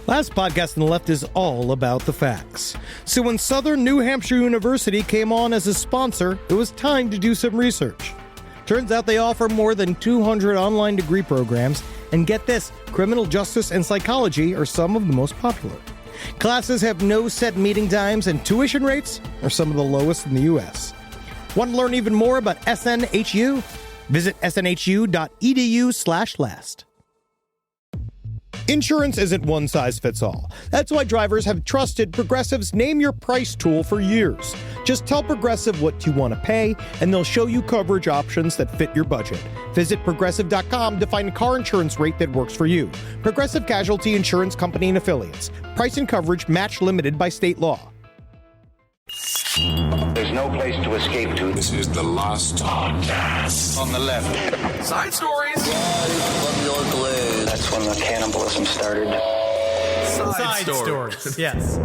Last podcast on the left is all about the facts. So when Southern New Hampshire University came on as a sponsor, it was time to do some research. Turns out they offer more than 200 online degree programs, and get this, criminal justice and psychology are some of the most popular. Classes have no set meeting times, and tuition rates are some of the lowest in the U.S. Want to learn even more about SNHU? Visit snhu.edu/last. Insurance isn't one size fits all. That's why drivers have trusted Progressive's Name Your Price tool for years. Just tell Progressive what you want to pay, and they'll show you coverage options that fit your budget. Visit Progressive.com to find a car insurance rate that works for you. Progressive Casualty Insurance Company and Affiliates. Price and coverage match limited by state law. There's no place to escape to. This is the last podcast. On the left. Side stories. From your glade. That's when the cannibalism started. Side stories. Yes.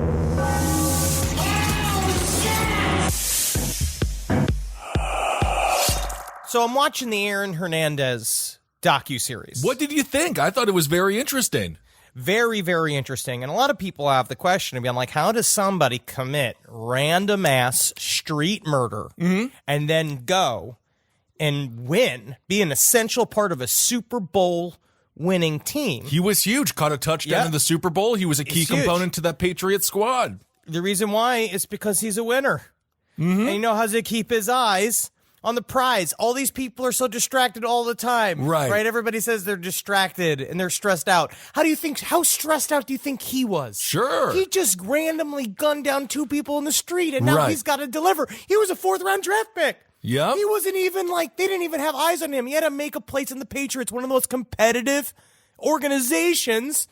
So I'm watching the Aaron Hernandez docuseries. What did you think? I thought it was very interesting. Very, very interesting. And a lot of people have the question of being like, how does somebody commit random ass street murder and then go and win, be an essential part of a Super Bowl winning team? He was huge, caught a touchdown in the Super Bowl. He was a key component to that Patriots squad. The reason why is because he's a winner. And he knows how to keep his eyes on the prize. All these people are so distracted all the time. Right? Everybody says they're distracted and they're stressed out. How stressed out do you think he was? Sure. He just randomly gunned down two people in the street and now he's got to deliver. He was a 4th round draft pick. Yeah. He wasn't even they didn't even have eyes on him. He had to make a place in the Patriots, one of the most competitive organizations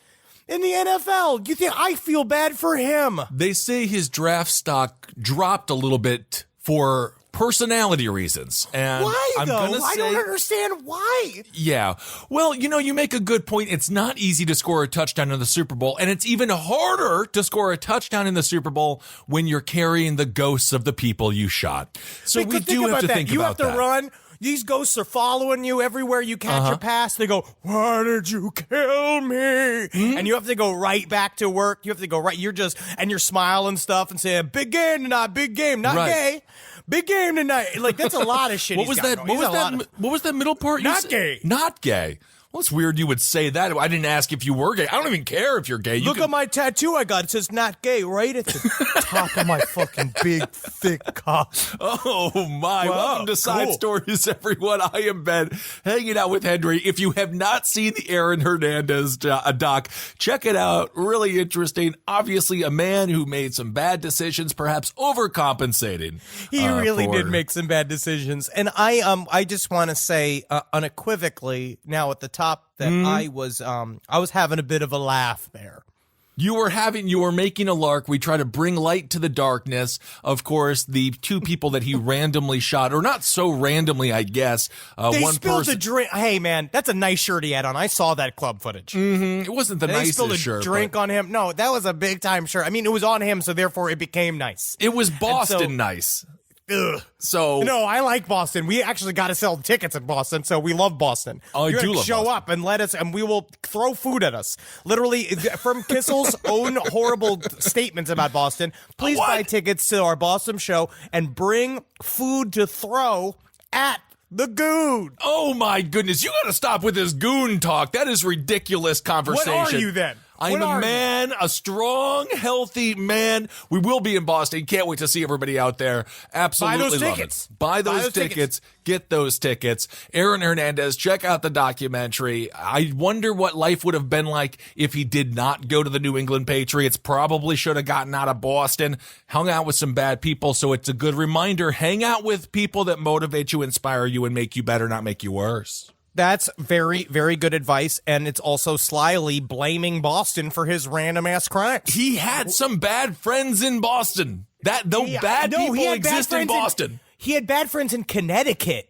in the NFL. You think I feel bad for him? They say his draft stock dropped a little bit for personality reasons. And why, I don't understand why. Yeah. Well, you make a good point. It's not easy to score a touchdown in the Super Bowl, and it's even harder to score a touchdown in the Super Bowl when you're carrying the ghosts of the people you shot. So we do have to think about that. You have to run. These ghosts are following you everywhere you catch your pass. They go, why did you kill me? And you have to go right back to work. You have to go right. You're smiling stuff and saying, big game tonight, big game, not gay. Big game tonight. Like, that's a lot of shit. What was that middle part? Not gay. Not gay. Well, it's weird you would say that. I didn't ask if you were gay. I don't even care if you're gay. Look at my tattoo I got. It says not gay right at the top of my fucking big, thick cock. Oh, my. Welcome to Side Stories, everyone. I am Ben, hanging out with Henry. If you have not seen the Aaron Hernandez doc, check it out. Really interesting. Obviously, a man who made some bad decisions, perhaps overcompensating. He really did make some bad decisions. And I just want to say unequivocally now at the top that I was having a bit of a laugh there. You were making a lark. We try to bring light to the darkness. Of course, the two people that he randomly shot, or not so randomly, I guess. They spilled a drink. Hey, man, that's a nice shirt he had on. I saw that club footage. It wasn't the nicest shirt. They spilled a drink on him. No, that was a big time shirt. I mean, it was on him, so therefore it became nice. It was Boston nice. Ugh. So no, I like Boston. We actually got to sell tickets in Boston, so we love Boston. I do love show Boston. up and let us, and we will throw food at us. Literally, from Kissel's own horrible statements about Boston. Please buy tickets to our Boston show and bring food to throw at the goon. Oh my goodness! You got to stop with this goon talk. That is ridiculous conversation. What are you then? I'm a man, a strong, healthy man. We will be in Boston. Can't wait to see everybody out there. Absolutely Buy those love tickets. it. Buy those tickets. Get those tickets. Aaron Hernandez, check out the documentary. I wonder what life would have been like if he did not go to the New England Patriots. Probably should have gotten out of Boston, hung out with some bad people. So it's a good reminder. Hang out with people that motivate you, inspire you, and make you better, not make you worse. That's very, very good advice, and it's also slyly blaming Boston for his random-ass crimes. He had some bad friends in Boston. Bad people exist in Boston. He had bad friends in Connecticut,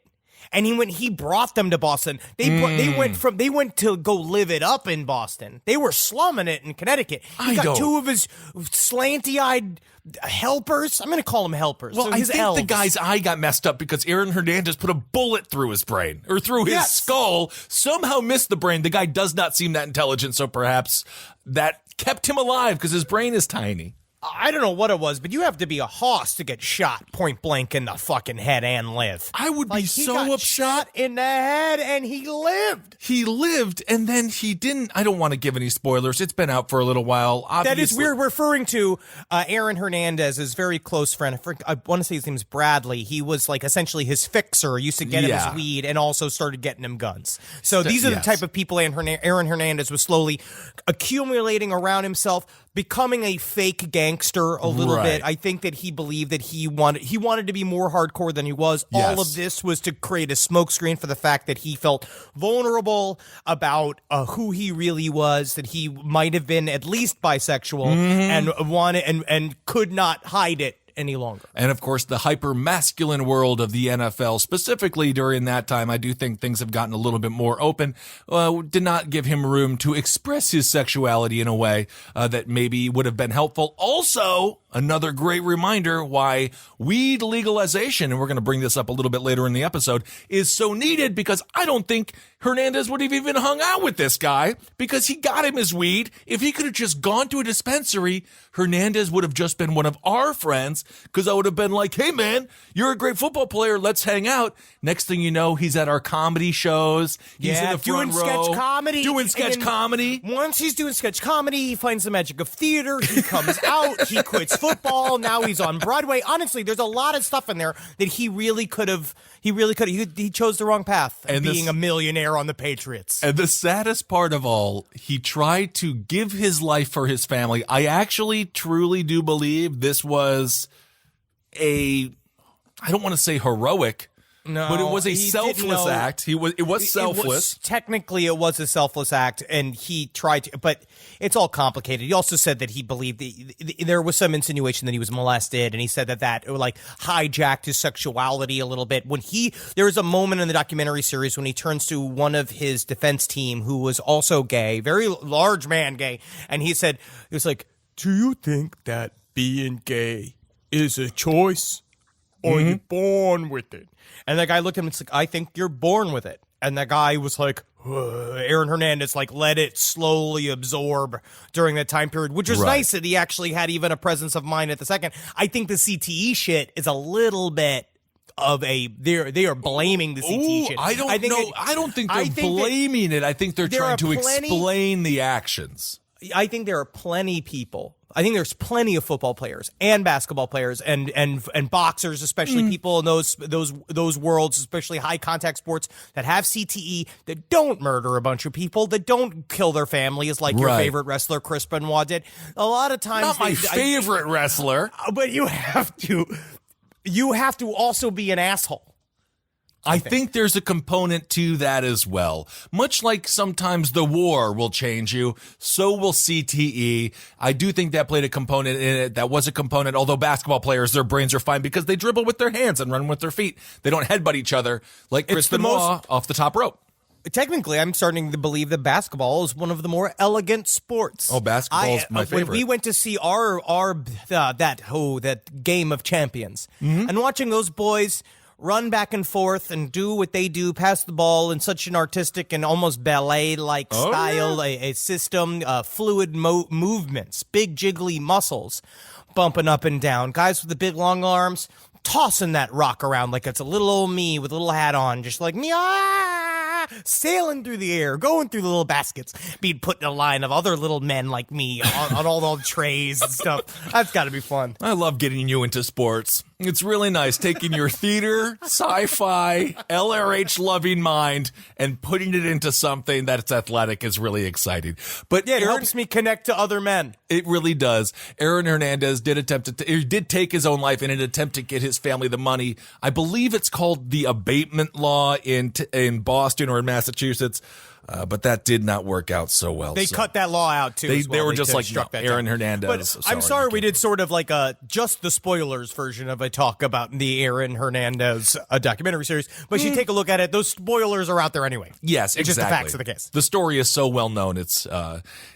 And he brought them to Boston. They went to go live it up in Boston. They were slumming it in Connecticut. He got two of his slanty-eyed helpers. I'm going to call them helpers. Well, I think elves. the guy's eye got messed up because Aaron Hernandez put a bullet through his brain or through his skull, somehow missed the brain. The guy does not seem that intelligent, so perhaps that kept him alive because his brain is tiny. I don't know what it was, but you have to be a hoss to get shot point blank in the fucking head and live. I would be so got upset. Shot in the head and he lived. He lived, and then he didn't. I don't want to give any spoilers. It's been out for a little while. Obviously. That is, we're referring to Aaron Hernandez's very close friend. I want to say his name is Bradley. He was like essentially his fixer. Used to get him his weed and also started getting him guns. So these are the type of people Aaron Hernandez was slowly accumulating around himself, becoming a fake gangster a little bit. I think that he believed that he wanted to be more hardcore than he was. Yes. All of this was to create a smokescreen for the fact that he felt vulnerable about who he really was, that he might have been at least bisexual and wanted and could not hide it any longer. And of course, the hyper masculine world of the NFL, specifically during that time, I do think things have gotten a little bit more open. Did not give him room to express his sexuality in a way that maybe would have been helpful. Also, another great reminder why weed legalization, and we're going to bring this up a little bit later in the episode, is so needed, because I don't think Hernandez would have even hung out with this guy because he got him his weed. If he could have just gone to a dispensary, Hernandez would have just been one of our friends, because I would have been like, hey man, you're a great football player, let's hang out. Next thing you know, he's at our comedy shows. He's in the front row. Doing sketch comedy. Once he's doing sketch comedy, he finds the magic of theater. He comes out. He quits football. Now he's on Broadway. Honestly, there's a lot of stuff in there that he really could have. He chose the wrong path, and being a millionaire on the Patriots. And the saddest part of all, he tried to give his life for his family. I actually truly do believe this was I don't want to say heroic, but it was a selfless act. It was selfless. Technically, it was a selfless act, and he tried to, but it's all complicated. He also said that he believed there was some insinuation that he was molested, and he said that like hijacked his sexuality a little bit. There was a moment in the documentary series when he turns to one of his defense team who was also gay, very large man gay, and he was like, "Do you think that being gay is a choice, or are you born with it?" And that guy looked at him and said, "I think you're born with it." And that guy was like, Aaron Hernandez, like, let it slowly absorb during that time period, which was nice that he actually had even a presence of mind at the second. I think the CTE shit is a little bit of they are blaming the CTE shit. I don't think they're blaming it. I think they're trying to explain the actions. I think there are plenty people. I think there's plenty of football players and basketball players and boxers, especially people in those worlds, especially high contact sports, that have CTE, that don't murder a bunch of people, that don't kill their families like your favorite wrestler Chris Benoit did. A lot of times, not my favorite wrestler, but you have to also be an asshole. I think there's a component to that as well. Much like sometimes the war will change you, so will CTE. I do think that played a component in it. That was a component, although basketball players, their brains are fine because they dribble with their hands and run with their feet. They don't headbutt each other like Chris Benoit off the top rope. Technically, I'm starting to believe that basketball is one of the more elegant sports. Oh, basketball is my favorite. When we went to see that game of champions, and watching those boys run back and forth and do what they do, pass the ball in such an artistic and almost ballet-like style, a system, fluid movements, big jiggly muscles, bumping up and down. Guys with the big long arms tossing that rock around like it's a little old me with a little hat on, just like me, sailing through the air, going through the little baskets, being put in a line of other little men like me on all the trays and stuff. That's got to be fun. I love getting you into sports. It's really nice taking your theater, sci-fi, LRH loving mind and putting it into something that's athletic is really exciting. But it helps me connect to other men. It really does. Aaron Hernandez did take his own life in an attempt to get his family the money. I believe it's called the abatement law in Boston or in Massachusetts. But that did not work out so well. They cut that law out, too. They were just like, no, Aaron Hernandez. But I'm sorry we did sort of like just the spoilers version of a talk about the Aaron Hernandez documentary series. But you take a look at it, those spoilers are out there anyway. Yes, it's exactly. just the facts of the case. The story is so well known. It's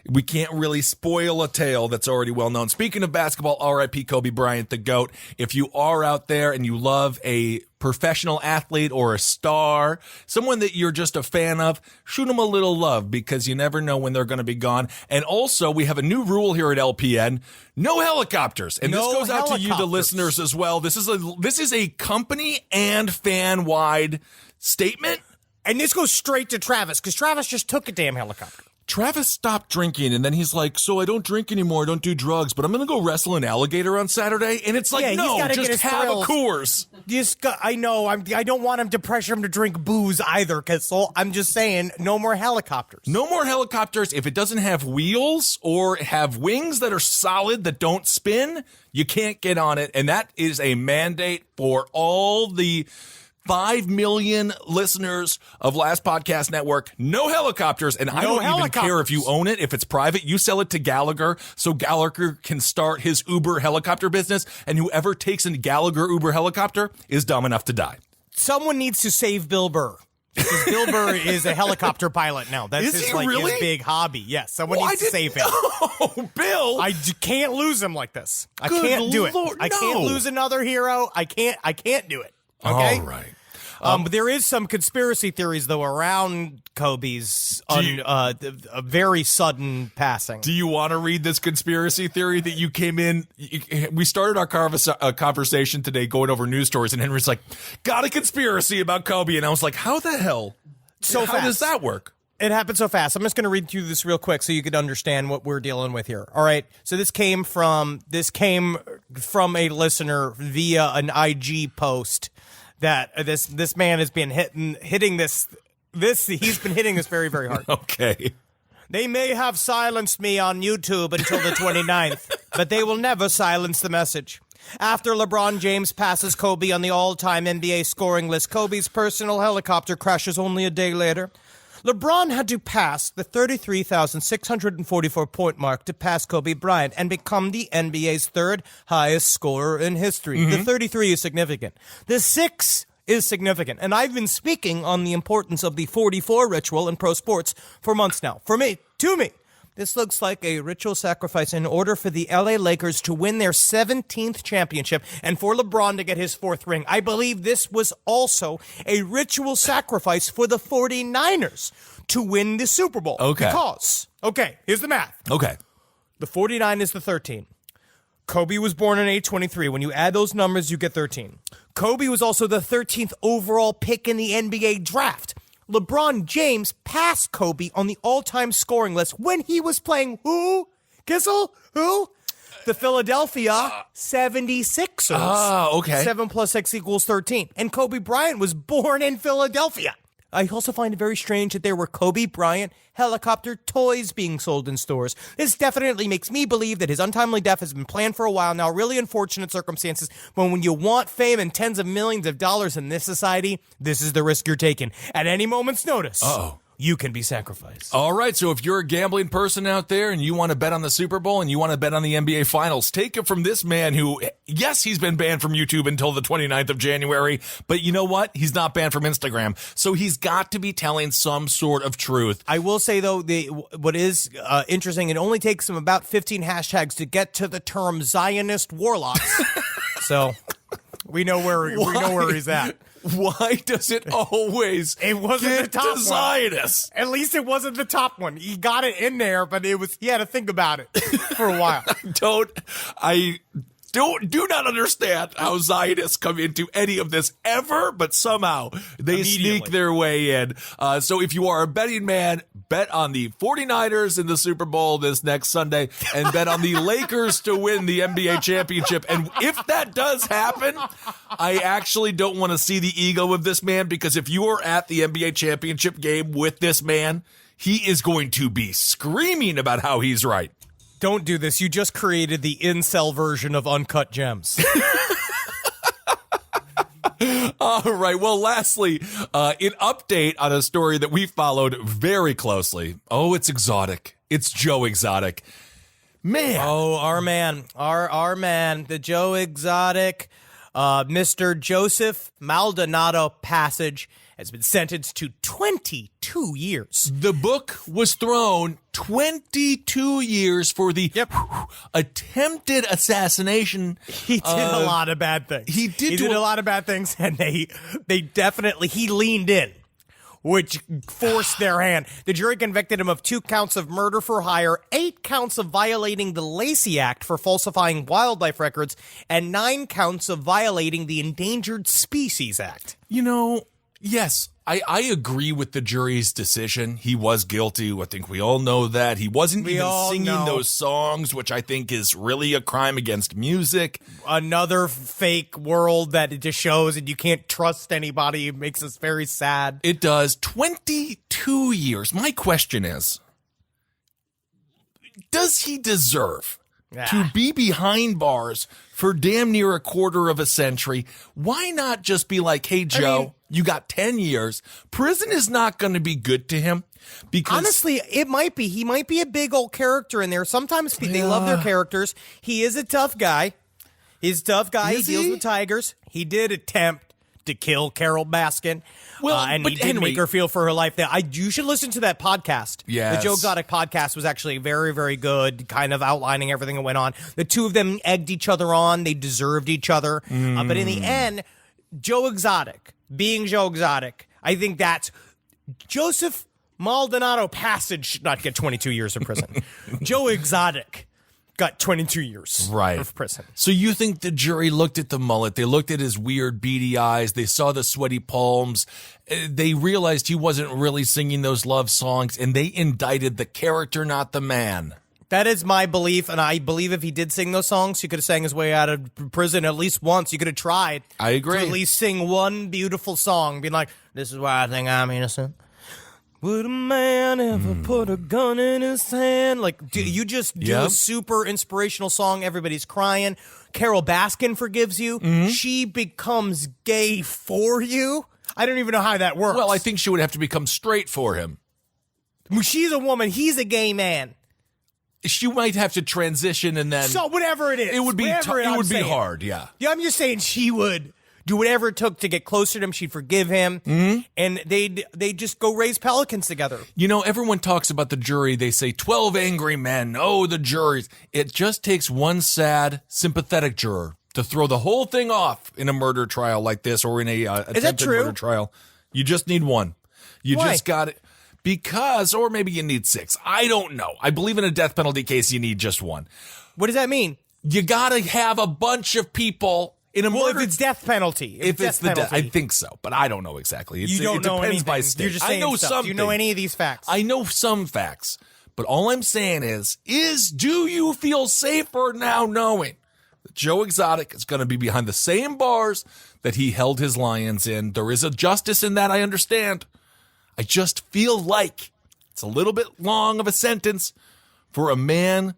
we can't really spoil a tale that's already well known. Speaking of basketball, R.I.P. Kobe Bryant, the GOAT. If you are out there and you love a professional athlete or a star, someone that you're just a fan of, shoot them a little love because you never know when they're going to be gone. And also, we have a new rule here at LPN: no helicopters. And this goes out to you, the listeners, as well. This is a company and fan wide statement. And this goes straight to Travis because Travis just took a damn helicopter. Travis stopped drinking, and then he's like, so I don't drink anymore, I don't do drugs, but I'm going to go wrestle an alligator on Saturday. And it's like, Yeah, no, just have thrills. a Coors. I know. I don't want him to pressure him to drink booze either, Kissel. I'm just saying, no more helicopters. No more helicopters. If it doesn't have wheels or have wings that are solid that don't spin, you can't get on it. And that is a mandate for all the 5 million listeners of Last Podcast Network. No helicopters. And I don't even care if you own it. If it's private, you sell it to Gallagher so Gallagher can start his Uber helicopter business. And whoever takes a Gallagher Uber helicopter is dumb enough to die. Someone needs to save Bill Burr. Because Bill Burr is a helicopter pilot now. That's his big hobby. Yes, someone needs to save him. Oh, Bill! I can't lose him like this. I Good can't do it. Lord, I can't lose another hero. I can't do it. Okay? All right. But there is some conspiracy theories, though, around Kobe's a very sudden passing. Do you want to read this conspiracy theory that you came in? We started our conversation today going over news stories, and Henry's like, got a conspiracy about Kobe. And I was like, how the hell? How does that work? It happened so fast. I'm just going to read through this real quick so you can understand what we're dealing with here. All right. So this came from a listener via an IG post. That this man has been hitting this. He's been hitting this very, very hard. Okay. They may have silenced me on YouTube until the 29th, but they will never silence the message. After LeBron James passes Kobe on the all-time NBA scoring list, Kobe's personal helicopter crashes only a day later. LeBron had to pass the 33,644 point mark to pass Kobe Bryant and become the NBA's third highest scorer in history. The 33 is significant. The 6 is significant. And I've been speaking on the importance of the 44 ritual in pro sports for months now. To me, this looks like a ritual sacrifice in order for the LA Lakers to win their 17th championship and for LeBron to get his 4th ring. I believe this was also a ritual sacrifice for the 49ers to win the Super Bowl. Okay. Because, here's the math. Okay. The 49 is the 13. Kobe was born in 823. When you add those numbers, you get 13. Kobe was also the 13th overall pick in the NBA draft. LeBron James passed Kobe on the all-time scoring list when he was playing who? Kissel? Who? The Philadelphia 76ers. Oh, okay. 7 plus 6 equals 13. And Kobe Bryant was born in Philadelphia. I also find it very strange that there were Kobe Bryant helicopter toys being sold in stores. This definitely makes me believe that his untimely death has been planned for a while now. Really unfortunate circumstances. But when you want fame and tens of millions of dollars in this society, this is the risk you're taking. At any moment's notice, you can be sacrificed. All right, so if you're a gambling person out there and you want to bet on the Super Bowl and you want to bet on the NBA Finals, take it from this man who, yes, he's been banned from YouTube until the 29th of January, but you know what? He's not banned from Instagram, so he's got to be telling some sort of truth. I will say, though, what is interesting, it only takes him about 15 hashtags to get to the term Zionist warlocks. So we know where he's at. Why does it always it wasn't get the top to Zionists? At least it wasn't the top one. He got it in there, but he had to think about it for a while. I do not understand how Zionists come into any of this ever, but somehow they sneak their way in. So if you are a betting man, bet on the 49ers in the Super Bowl this next Sunday and bet on the Lakers to win the NBA championship. And if that does happen, I actually don't want to see the ego of this man, because if you are at the NBA championship game with this man, he is going to be screaming about how he's right. Don't do this. You just created the incel version of Uncut Gems. All right. Well, lastly, an update on a story that we followed very closely. Oh, it's Exotic. It's Joe Exotic. Man. Oh, our man, the Joe Exotic, Mr. Joseph Maldonado Passage has been sentenced to 22 years. The book was thrown 22 years for the attempted assassination. He did a lot of bad things. He did a lot of bad things, and he leaned in, which forced their hand. The jury convicted him of 2 counts of murder for hire, 8 counts of violating the Lacey Act for falsifying wildlife records, and 9 counts of violating the Endangered Species Act. You know, yes, I agree with the jury's decision. He was guilty. I think we all know that. He wasn't even singing those songs, which I think is really a crime against music. Another fake world that it just shows and you can't trust anybody. It makes us very sad. It does. 22 years. My question is, does he deserve to be behind bars for damn near a quarter of a century? Why not just be like, hey, Joe, you got 10 years. Prison is not going to be good to him. Because honestly, it might be. He might be a big old character in there. Sometimes they love their characters. He is a tough guy. He's a tough guy. He deals with tigers. He did attempt to kill Carol Baskin. And he did make her feel for her life. You should listen to that podcast. Yes. The Joe Exotic podcast was actually very, very good, kind of outlining everything that went on. The two of them egged each other on. They deserved each other. But in the end, Joe Exotic, being Joe Exotic, I think that's Joseph Maldonado Passage should not get 22 years in prison. Joe Exotic got 22 years of prison. So you think the jury looked at the mullet, they looked at his weird beady eyes, they saw the sweaty palms, they realized he wasn't really singing those love songs, and they indicted the character, not the man. That is my belief, and I believe if he did sing those songs, he could have sang his way out of prison at least once. You could have tried. I agree. To at least sing one beautiful song, being like, this is why I think I'm innocent. Would a man ever put a gun in his hand? Like, you just do a super inspirational song. Everybody's crying. Carol Baskin forgives you. She becomes gay for you. I don't even know how that works. Well, I think she would have to become straight for him. She's a woman. He's a gay man. She might have to transition and then... So whatever it is. It would be hard, yeah. Yeah, I'm just saying she would do whatever it took to get closer to him. She'd forgive him. And they'd just go raise pelicans together. You know, everyone talks about the jury. They say 12 angry men. Oh, the juries. It just takes one sad, sympathetic juror to throw the whole thing off in a murder trial like this or in a attempted murder trial. You just need one. You just got it. Because, or maybe you need 6. I don't know. I believe in a death penalty case, you need just one. What does that mean? You gotta have a bunch of people in a murder. If it's death penalty. If it's the death, I think so, but I don't know exactly. You don't know anything. By state. You're just saying I know stuff. something. Do you know any of these facts? I know some facts, but all I'm saying is do you feel safer now knowing that Joe Exotic is going to be behind the same bars that he held his lions in? There is a justice in that, I understand. I just feel like it's a little bit long of a sentence for a man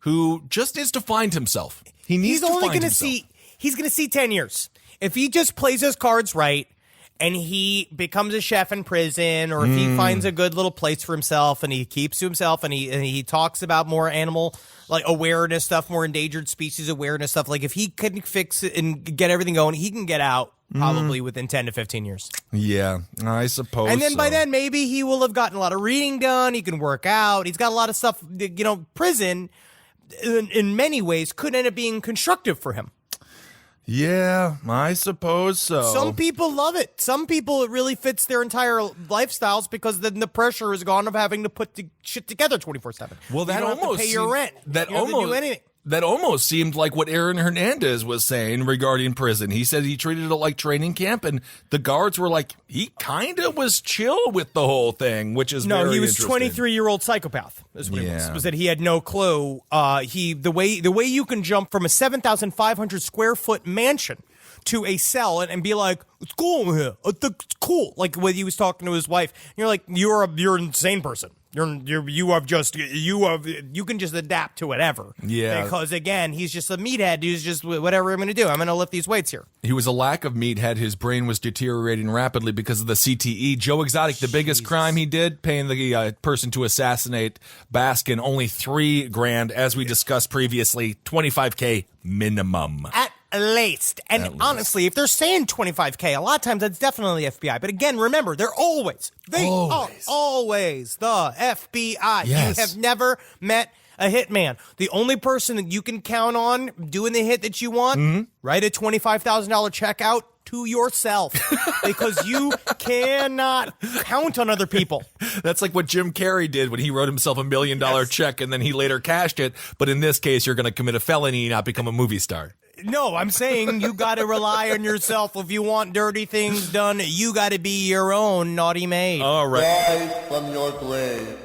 who just needs to find himself. He needs to find himself. He's going to see 10 years. If he just plays his cards right and he becomes a chef in prison, or if he finds a good little place for himself and he keeps to himself and he talks about more animal like awareness stuff, more endangered species awareness stuff, like if he can fix it and get everything going, he can get out probably within 10 to 15 years. Yeah, I suppose. And then by then, maybe he will have gotten a lot of reading done. He can work out. He's got a lot of stuff. You know, prison in many ways could end up being constructive for him. Yeah, I suppose so. Some people love it. Some people, it really fits their entire lifestyles because then the pressure is gone of having to put the shit together 24/7. Well, that you don't have to pay your rent. You don't have to do anything. That almost seemed like what Aaron Hernandez was saying regarding prison. He said he treated it like training camp, and the guards were like, he kind of was chill with the whole thing, which is very he was interesting. 23-year-old psychopath. Is what he was that he had no clue. The way you can jump from a 7,500 square foot mansion to a cell and be like, it's cool over here. I think it's cool. Like when he was talking to his wife, you're like, you're an insane person. You can just adapt to whatever. Yeah. Because again, he's just a meathead. He's just whatever I'm going to do. I'm going to lift these weights here. He was a lack of meathead. His brain was deteriorating rapidly because of the CTE. Joe Exotic, the biggest crime he did, paying the person to assassinate Baskin only $3,000, as we discussed previously, $25K minimum. At least. And honestly, if they're saying $25K, a lot of times that's definitely FBI. But again, remember, they are always the FBI. Yes. You have never met a hitman. The only person that you can count on doing the hit that you want, write a $25,000 check out to yourself because you cannot count on other people. That's like what Jim Carrey did when he wrote himself $1 million check and then he later cashed it. But in this case, you're going to commit a felony and not become a movie star. No, I'm saying you got to rely on yourself. If you want dirty things done, you got to be your own naughty maid. All right. Live from your grave.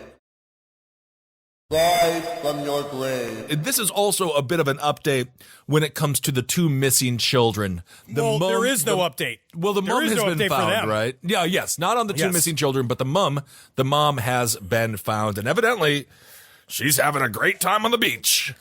Live from your grave. This is also a bit of an update when it comes to the two missing children. There is no update. Well, the mom has been found, right? Yeah, yes, not on the two missing children, but the mom has been found, and evidently she's having a great time on the beach.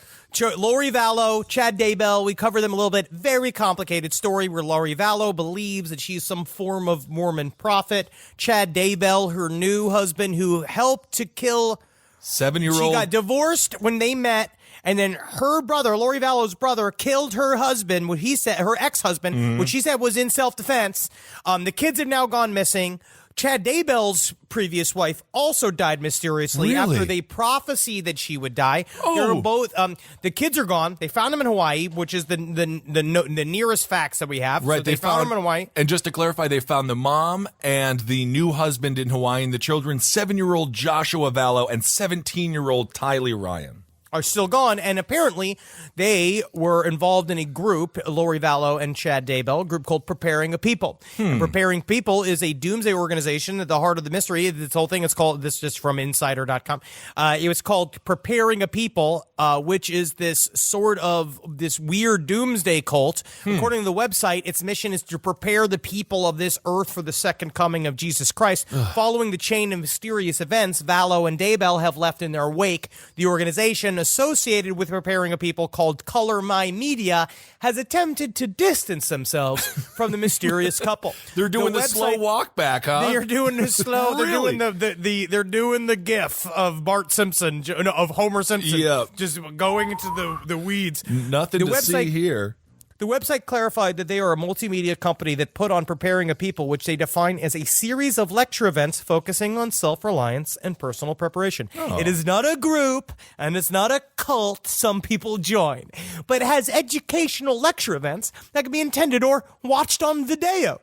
Lori Vallow, Chad Daybell, we cover them a little bit. Very complicated story where Lori Vallow believes that she's some form of Mormon prophet. Chad Daybell, her new husband who helped to kill 7-year-old. She got divorced when they met, and then her brother, Lori Vallow's brother, killed her husband, what he said, her ex-husband, which she said was in self-defense. The kids have now gone missing. Chad Daybell's previous wife also died mysteriously after they prophesied that she would die. They're both. The kids are gone. They found them in Hawaii, which is the nearest facts that we have. Right, so they found them in Hawaii. And just to clarify, they found the mom and the new husband in Hawaii, and the children, 7-year-old Joshua Vallow and 17-year-old Tylee Ryan, are still gone, and apparently they were involved in a group, Lori Vallow and Chad Daybell, a group called Preparing a People. And Preparing People is a doomsday organization at the heart of the mystery. This whole thing is called, this is just from insider.com, it was called Preparing a People, which is this sort of, this weird doomsday cult. According to the website, its mission is to prepare the people of this earth for the second coming of Jesus Christ. Following the chain of mysterious events Vallow and Daybell have left in their wake, the organization associated with Preparing a People, called Color My Media, has attempted to distance themselves from the mysterious couple. They're doing the slow walk back, huh? They're doing the slow. They're doing the GIF of Bart Simpson, of Homer Simpson, just going into the weeds. Nothing to see here. The website clarified that they are a multimedia company that put on Preparing a People, which they define as a series of lecture events focusing on self-reliance and personal preparation. It is not a group, and it's not a cult some people join, but it has educational lecture events that can be attended or watched on video.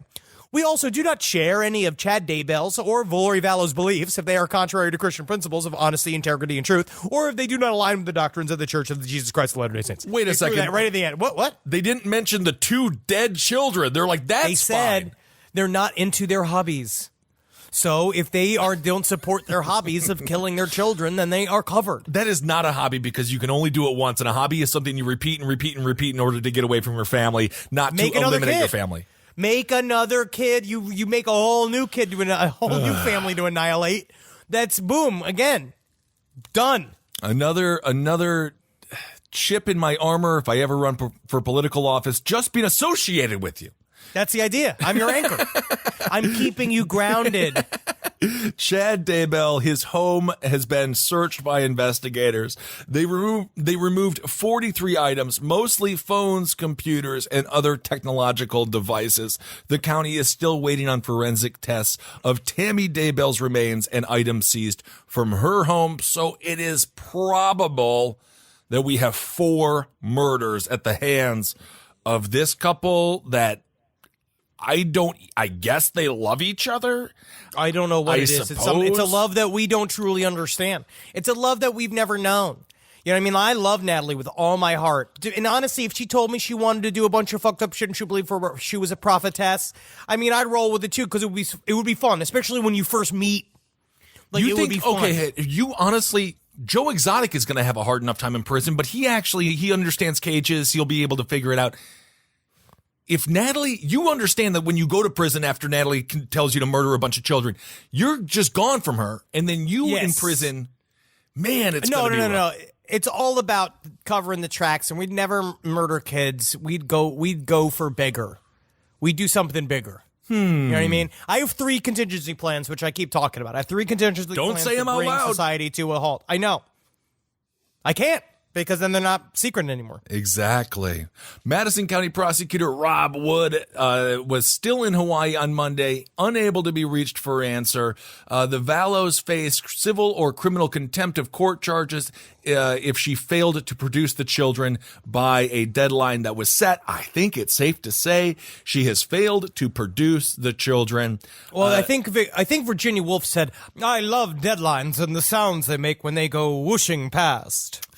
We also do not share any of Chad Daybell's or Lori Vallow's beliefs if they are contrary to Christian principles of honesty, integrity, and truth, or if they do not align with the doctrines of the Church of the Jesus Christ of Latter-day Saints. Wait a second. That right at the end. What? They didn't mention the two dead children. They're like, that's They said they're not into their hobbies. So if they don't support their hobbies of killing their children, then they are covered. That is not a hobby because you can only do it once, and a hobby is something you repeat and repeat and repeat in order to get away from your family, not to eliminate your family. Make another kid. You make a whole new kid, a whole new family to annihilate. That's boom again. Done. Another chip in my armor if I ever run for political office. Just being associated with you. That's the idea. I'm your anchor. I'm keeping you grounded. Chad Daybell, his home has been searched by investigators. They removed 43 items, mostly phones, computers, and other technological devices. The county is still waiting on forensic tests of Tammy Daybell's remains and items seized from her home, so it is probable that we have 4 murders at the hands of this couple that I guess they love each other. I don't know what it is. It's a love that we don't truly understand. It's a love that we've never known. You know what I mean? I love Natalie with all my heart. And honestly, if she told me she wanted to do a bunch of fucked up shit and she believed she was a prophetess, I mean, I'd roll with it too because it would be fun, especially when you first meet. Like, you would be fun. Okay, you honestly, Joe Exotic is going to have a hard enough time in prison, but he understands cages. He'll be able to figure it out. if Natalie, you understand that when you go to prison after Natalie tells you to murder a bunch of children, you're just gone from her. And then you in prison, man, it's No. It's all about covering the tracks, and we'd never murder kids. We'd go for bigger. We'd do something bigger. You know what I mean? I have 3 contingency plans, which I keep talking about. I have 3 contingency plans say them to out bring loud. society to a halt. I know. I can't, because then they're not secret anymore. Exactly. Madison County Prosecutor Rob Wood was still in Hawaii on Monday, unable to be reached for answer. The Vallows face civil or criminal contempt of court charges if she failed to produce the children by a deadline that was set. I think it's safe to say she has failed to produce the children. Well, I think Virginia Woolf said, "I love deadlines and the sounds they make when they go whooshing past."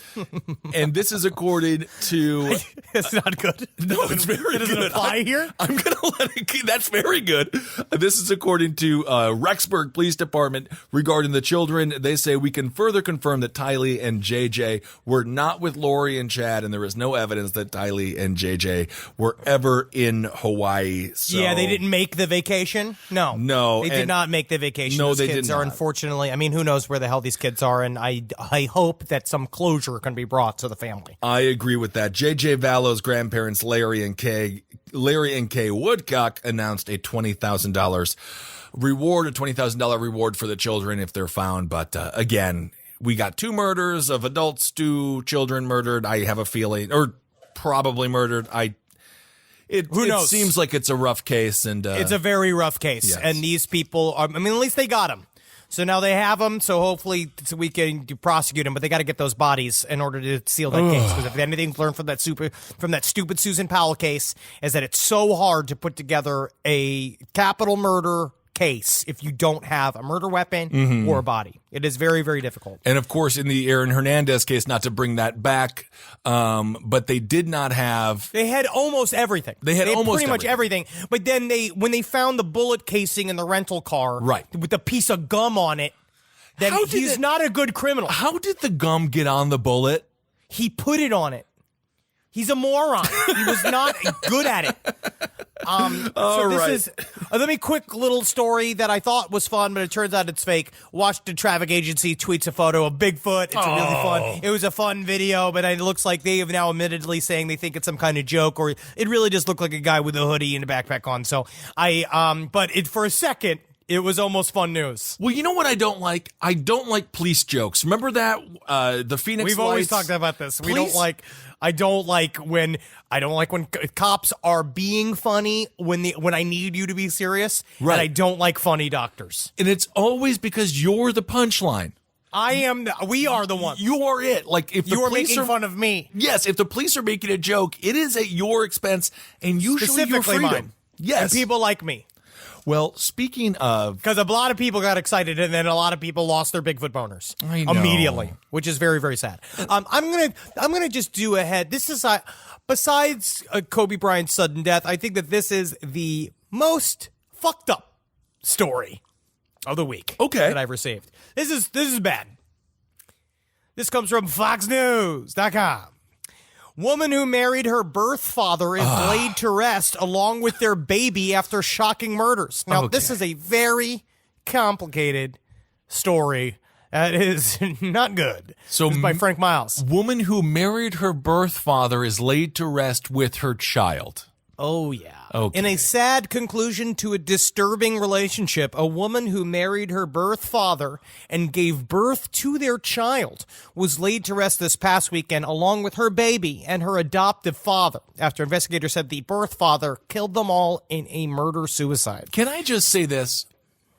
And this is according to... It's not good. No, it's very good. Does it apply here? I'm going to let it keep. That's very good. This is according to Rexburg Police Department regarding the children. They say we can further confirm that Tylee and JJ were not with Lori and Chad, and there is no evidence that Tylee and JJ were ever in Hawaii. So. Yeah, they didn't make the vacation? No. They did not make the vacation. No, Those they kids did are not. unfortunately, I mean, who knows where the hell these kids are, and I hope that some closure can be brought to the family. I agree with that. JJ Vallow's grandparents, Larry and Kay Woodcock, announced a $20,000 reward, a $20,000 reward for the children if they're found. But again, we got 2 murders of adults, 2 children murdered. I have a feeling, or probably murdered. It seems like it's a rough case, and it's a very rough case. Yes. And these people are, I mean, at least they got them. So now they have them, so hopefully we can prosecute them, but they got to get those bodies in order to seal that case. Because if anything's learned from that stupid Susan Powell case, is that it's so hard to put together a capital murder case if you don't have a murder weapon or a body. It is very, very difficult. And of course, in the Aaron Hernandez case, not to bring that back, but they did not have. They had almost everything. They had almost pretty much everything. But then when they found the bullet casing in the rental car, right, with the piece of gum on it, then he's not a good criminal. How did the gum get on the bullet? He put it on it. He's a moron. He was not good at it. Let me quick little story that I thought was fun, but it turns out it's fake. Watched a traffic agency tweets a photo of Bigfoot. It's really fun. It was a fun video, but it looks like they have now admittedly saying they think it's some kind of joke, or it really just looked like a guy with a hoodie and a backpack on. So for a second, it was almost fun news. Well, you know what I don't like? I don't like police jokes. Remember that the Phoenix We've Lights? always talked about this. I don't like when cops are being funny when I need you to be serious. Right. And I don't like funny doctors. And it's always because you're the punchline. We are the ones. You are it. Like if the You are police making fun of me. Yes, if the police are making a joke, it is at your expense and usually your Specifically freedom. mine. Yes. And people like me. Well, speaking of... Because a lot of people got excited, and then a lot of people lost their Bigfoot boners I know. immediately, which is very, very sad. I'm gonna just do ahead. This is besides Kobe Bryant's sudden death, I think that this is the most fucked up story of the week. Okay. That I've received. This is bad. This comes from FoxNews.com. Woman who married her birth father is laid to rest along with their baby after shocking murders. Now, This is a very complicated story that is not good. So This is by Frank Miles. Woman who married her birth father is laid to rest with her child. Oh, yeah. Okay. In a sad conclusion to a disturbing relationship, a woman who married her birth father and gave birth to their child was laid to rest this past weekend along with her baby and her adoptive father after investigators said the birth father killed them all in a murder-suicide. Can I just say this?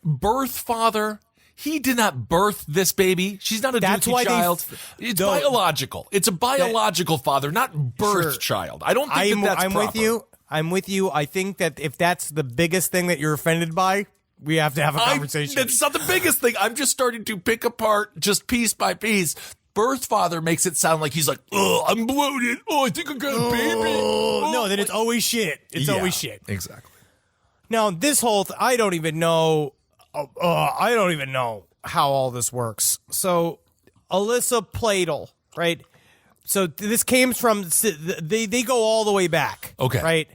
Birth father... He did not birth this baby. She's not a dookie child. It's biological. It's a biological father, not birth child. I don't think that's proper. I'm with you. I think that if that's the biggest thing that you're offended by, we have to have a conversation. That's not the biggest thing. I'm just starting to pick apart just piece by piece. Birth father makes it sound like he's like, oh, I'm bloated. Oh, I think I got a baby. Oh, no, then it's always shit. It's always shit. Exactly. Now, this whole I don't even know how all this works. So, Alyssa Pladel, right? So this came from, they go all the way back. Okay. Right?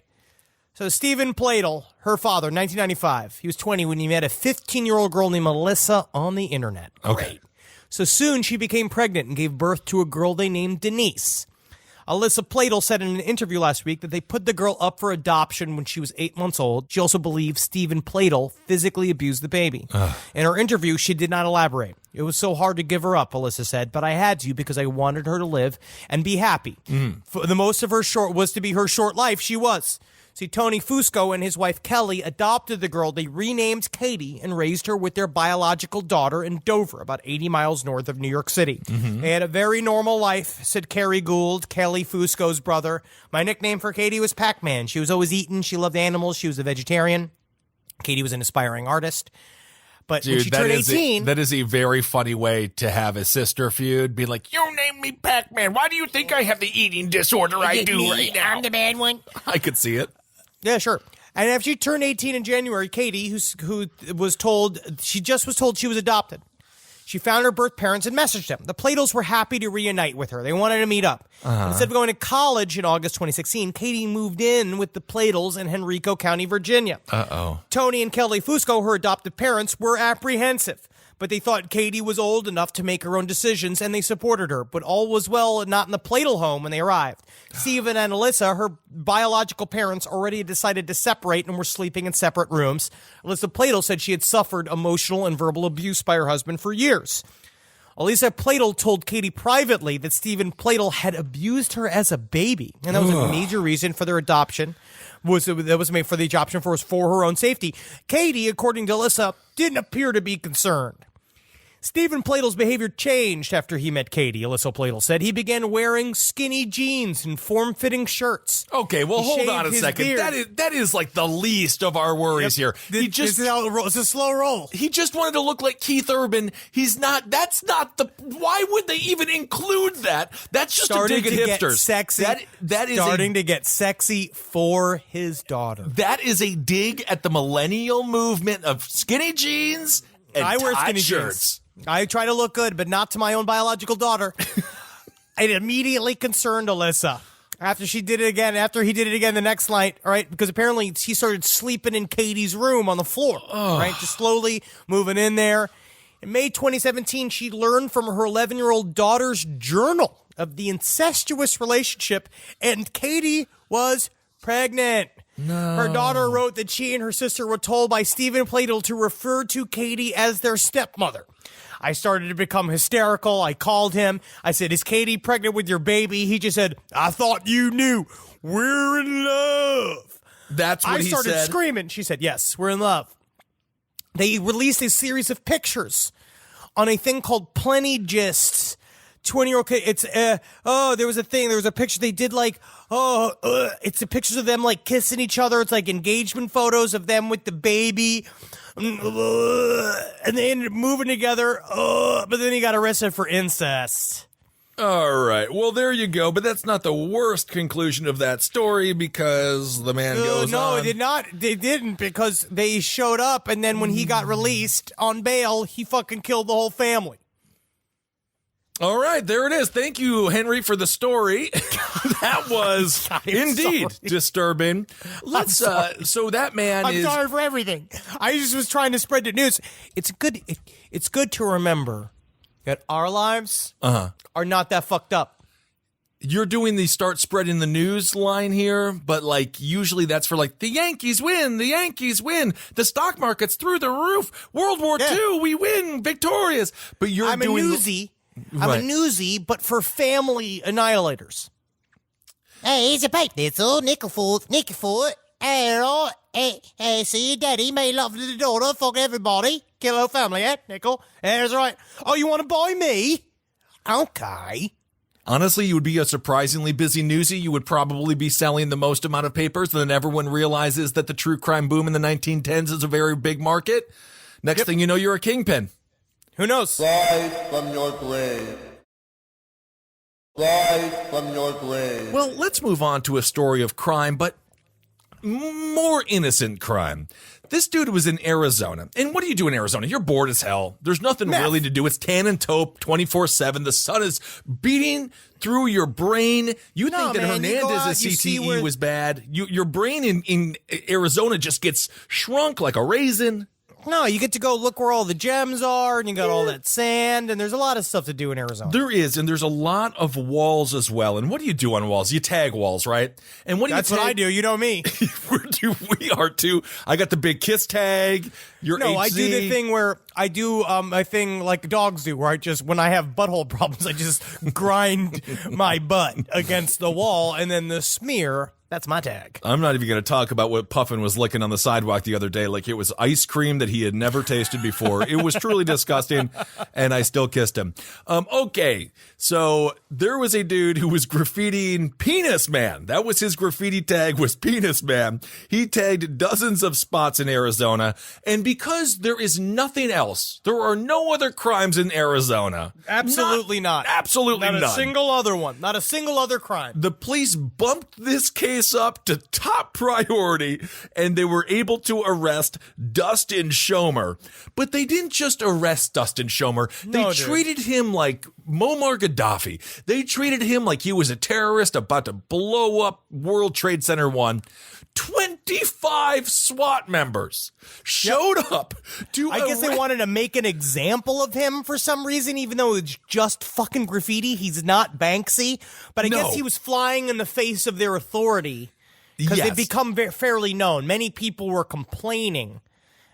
So Stephen Pladel, her father, 1995. He was 20 when he met a 15-year-old girl named Melissa on the internet. Okay. So soon she became pregnant and gave birth to a girl they named Denise. Alyssa Pladel said in an interview last week that they put the girl up for adoption when she was 8 months old. She also believes Stephen Pladel physically abused the baby. In her interview, she did not elaborate. It was so hard to give her up, Alyssa said, but I had to because I wanted her to live and be happy. For the most of her was to be her short life. She was. See, Tony Fusco and his wife Kelly adopted the girl. They renamed Katie and raised her with their biological daughter in Dover, about 80 miles north of New York City. They had a very normal life, said Kerry Gould, Kelly Fusco's brother. My nickname for Katie was Pac-Man. She was always eating. She loved animals. She was a vegetarian. Katie was an aspiring artist. But when she turned 18... that is a very funny way to have a sister feud. Be like, you named me Pac-Man. Why do you think I have the eating disorder I do right now? I'm the bad one. I could see it. Yeah, sure. And after she turned 18 in January, Katie, who was told, she just was told she was adopted. She found her birth parents and messaged them. The Pladels were happy to reunite with her. They wanted to meet up. Instead of going to college in August 2016, Katie moved in with the Pladels in Henrico County, Virginia. Tony and Kelly Fusco, her adoptive parents, were apprehensive. But they thought Katie was old enough to make her own decisions, and they supported her. But all was well not in the Pladel home when they arrived. Stephen and Alyssa, her biological parents, already decided to separate and were sleeping in separate rooms. Alyssa Pladel said she had suffered emotional and verbal abuse by her husband for years. Alyssa Pladel told Katie privately that Stephen Pladel had abused her as a baby, and that was a major reason for their adoption. That was made for the adoption was for her own safety. Katie, according to Alyssa, didn't appear to be concerned. Stephen Pladel's behavior changed after he met Katie, Alyssa Pladel said. He began wearing skinny jeans and form-fitting shirts. Okay, well, hold on a second. That is like the least of our worries here. It's a slow roll. He just wanted to look like Keith Urban. That's not why would they even include that? That's just a dig at hipsters. Get sexy. That is starting to get sexy for his daughter. That is a dig at the millennial movement of skinny jeans and I wear skinny shirts. Jeans. I try to look good, but not to my own biological daughter. It immediately concerned Alyssa. After he did it again the next night, all right, because apparently he started sleeping in Katie's room on the floor, right, just slowly moving in there. In May 2017, she learned from her 11-year-old daughter's journal of the incestuous relationship, and Katie was pregnant. No. Her daughter wrote that she and her sister were told by Stephen Pladel to refer to Katie as their stepmother. I started to become hysterical. I called him. I said, is Katie pregnant with your baby? He just said, I thought you knew. We're in love. That's what he said. I started screaming. She said, yes, we're in love. They released a series of pictures on a thing called Plenty Gists. 20-year-old kid. It's, there was a picture they did it's the pictures of them like kissing each other. It's like engagement photos of them with the baby. And they ended up moving together, but then he got arrested for incest. All right. Well, there you go. But that's not the worst conclusion of that story because the man goes on. No, it did not. They didn't because they showed up, and then when he got released on bail, he fucking killed the whole family. All right, there it is. Thank you, Henry, for the story. That was indeed disturbing. Let's. So that man I'm sorry for everything. I just was trying to spread the news. It's good to remember that our lives are not that fucked up. You're doing the start spreading the news line here, but like usually that's for like the Yankees win, the stock market's through the roof, World War II, we win, victorious. But I'm a newsie, but for family annihilators. Hey, here's a pipe. It's all nickel for it. Hey, see your daddy made love to the daughter, fuck everybody. Kill the whole family, eh, Nickel? That's right. Oh, you want to buy me? Okay. Honestly, you would be a surprisingly busy newsie. You would probably be selling the most amount of papers, and then everyone realizes that the true crime boom in the 1910s is a very big market. Next thing you know, you're a kingpin. Who knows? Rise from your grave. Rise from your grave. Well, let's move on to a story of crime, but more innocent crime. This dude was in Arizona. And what do you do in Arizona? You're bored as hell. There's nothing really to do. It's tan and taupe 24/7. The sun is beating through your brain. You think that Hernandez's CTE was bad. Your brain in Arizona just gets shrunk like a raisin. No, you get to go look where all the gems are, and you got all that sand, and there's a lot of stuff to do in Arizona. There is, and there's a lot of walls as well. And what do you do on walls? You tag walls, right? And That's what I do. You know me. We are too. I got the big kiss tag. I do the thing where I do a thing like dogs do, where when I have butthole problems, I just grind my butt against the wall, and then the smear. That's my tag. I'm not even going to talk about what Puffin was licking on the sidewalk the other day like it was ice cream that he had never tasted before. It was truly disgusting, and I still kissed him. Okay, so there was a dude who was graffitiing Penis Man. That was his graffiti tag, was Penis Man. He tagged dozens of spots in Arizona, and because there is nothing else, there are no other crimes in Arizona. Absolutely not. Absolutely not. Not a single other one. Not a single other crime. The police bumped this case up to top priority, and they were able to arrest Dustin Schomer. But they didn't just arrest Dustin Schomer. They treated him like Muammar Gaddafi. They treated him like he was a terrorist about to blow up World Trade Center 1. 25 SWAT members showed up to I guess they wanted to make an example of him for some reason, even though it's just fucking graffiti. He's not Banksy. But I guess he was flying in the face of their authority because they've become fairly known. Many people were complaining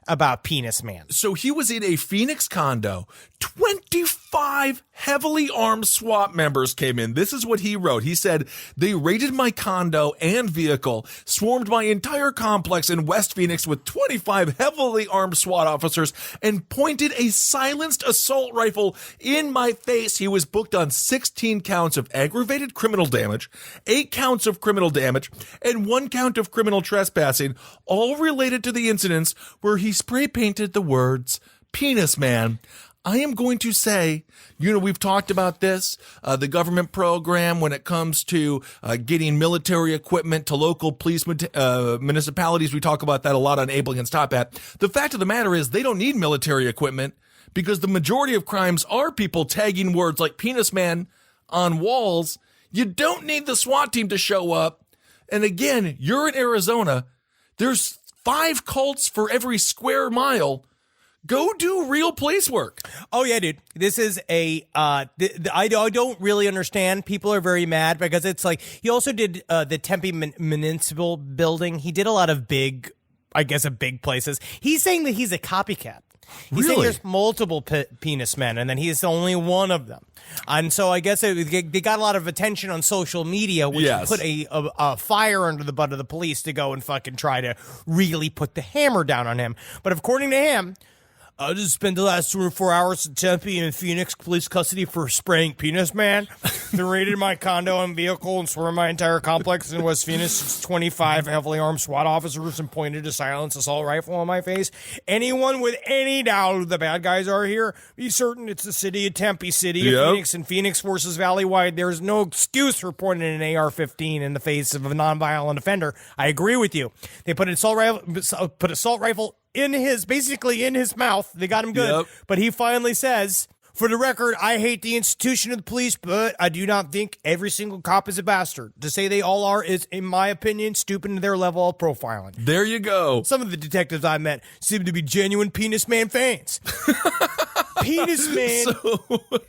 about Penis Man. So he was in a Phoenix condo. 25 heavily armed SWAT members came in. This is what he wrote. He said, they raided my condo and vehicle, swarmed my entire complex in West Phoenix with 25 heavily armed SWAT officers, and pointed a silenced assault rifle in my face. He was booked on 16 counts of aggravated criminal damage, 8 counts of criminal damage, and 1 count of criminal trespassing, all related to the incidents where he spray painted the words Penis Man. I am going to say, we've talked about this, the government program when it comes to getting military equipment to local police municipalities. We talk about that a lot on Abel Against Top Hat. The fact of the matter is they don't need military equipment because the majority of crimes are people tagging words like Penis Man on walls. You don't need the SWAT team to show up. And again, you're in Arizona. There's 5 cults for every square mile. Go do real police work. Oh, yeah, dude. This is I don't really understand. People are very mad because it's like he also did the Tempe Municipal Building. He did a lot of big places. He's saying that he's a copycat. He's saying there's multiple penis men, and then he's only one of them. And so I guess they got a lot of attention on social media, which put a fire under the butt of the police to go and fucking try to really put the hammer down on him. But according to him, I just spent the last 24 hours in Tempe and Phoenix police custody for spraying Penis Man. They raided my condo and vehicle and swarmed my entire complex in West Phoenix. 25 heavily armed SWAT officers and pointed a silenced assault rifle on my face. Anyone with any doubt who the bad guys are here, be certain it's the city of Tempe, city of Phoenix, and Phoenix versus Valley-wide. There's no excuse for pointing an AR-15 in the face of a nonviolent offender. I agree with you. They put an assault rifle in his mouth. They got him good. But he finally says, for the record, I hate the institution of the police, but I do not think every single cop is a bastard. To say they all are is, in my opinion, stooping to their level of profiling. There you go. Some of the detectives I met seem to be genuine Penis Man fans. Penis Man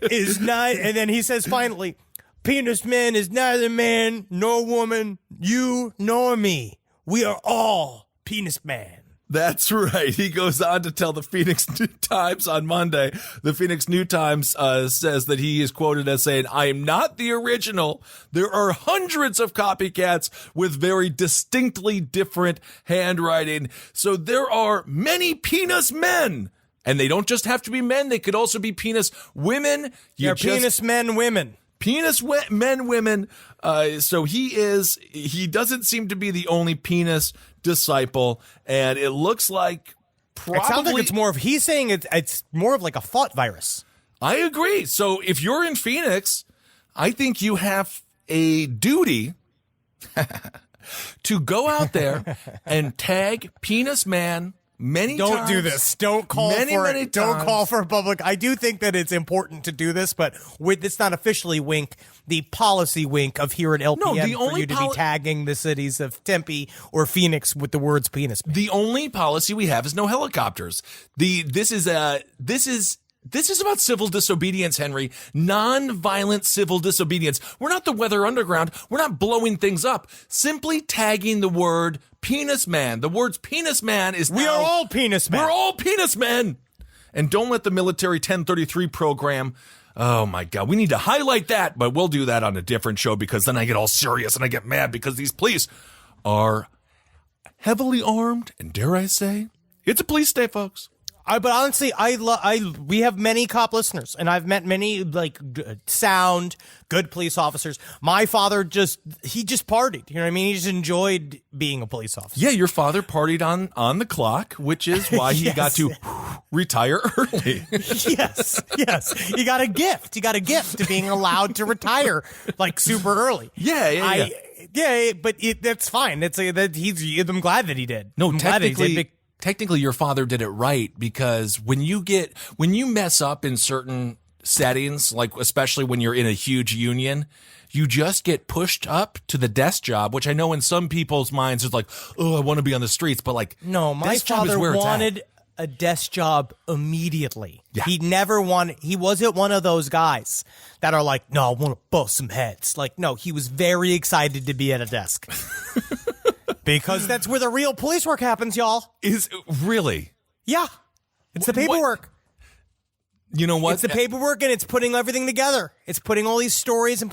is not, and then he says finally, Penis Man is neither man nor woman, you nor me. We are all Penis Man. That's right. He goes on to tell the Phoenix New Times on Monday. The Phoenix New Times says that he is quoted as saying, I am not the original. There are hundreds of copycats with very distinctly different handwriting. So there are many penis men. And they don't just have to be men. They could also be penis women. Penis men, women. Penis men, women. So he doesn't seem to be the only penis disciple, and it looks like probably. It sounds like it's more of, he's saying it's more of like a thought virus. I agree. So if you're in Phoenix, I think you have a duty to go out there and tag Penis Man many times. Don't do this. Don't call for it. Don't call for a public. I do think that it's important to do this, but it's not officially wink, the policy wink of here at LPN for you to be tagging the cities of Tempe or Phoenix with the words penis. The only policy we have is no helicopters. This is about civil disobedience, Henry. Non-violent civil disobedience. We're not the Weather Underground. We're not blowing things up. Simply tagging the word penis man. The words penis man is We are all penis men. We're all penis men. And don't let the military 1033 program. Oh my God. We need to highlight that, but we'll do that on a different show because then I get all serious and I get mad because these police are heavily armed. And dare I say, it's a police state, folks. But honestly, we have many cop listeners, and I've met many sound, good police officers. My father just partied. You know what I mean? He just enjoyed being a police officer. Yeah, your father partied on the clock, which is why he got to retire early. yes. He got a gift. He got a gift to being allowed to retire super early. Yeah. But that's fine. I'm glad that he did. No, technically your father did it right because when you mess up in certain settings, like especially when you're in a huge union, you just get pushed up to the desk job, which I know in some people's minds is like, oh, I want to be on the streets, but no, my father wanted a desk job immediately. Yeah. He wasn't one of those guys that are like, no, I want to bust some heads. No, he was very excited to be at a desk. Because that's where the real police work happens, y'all. Is really? Yeah. It's the paperwork. What? You know what? It's the paperwork and it's putting everything together. It's putting all these stories and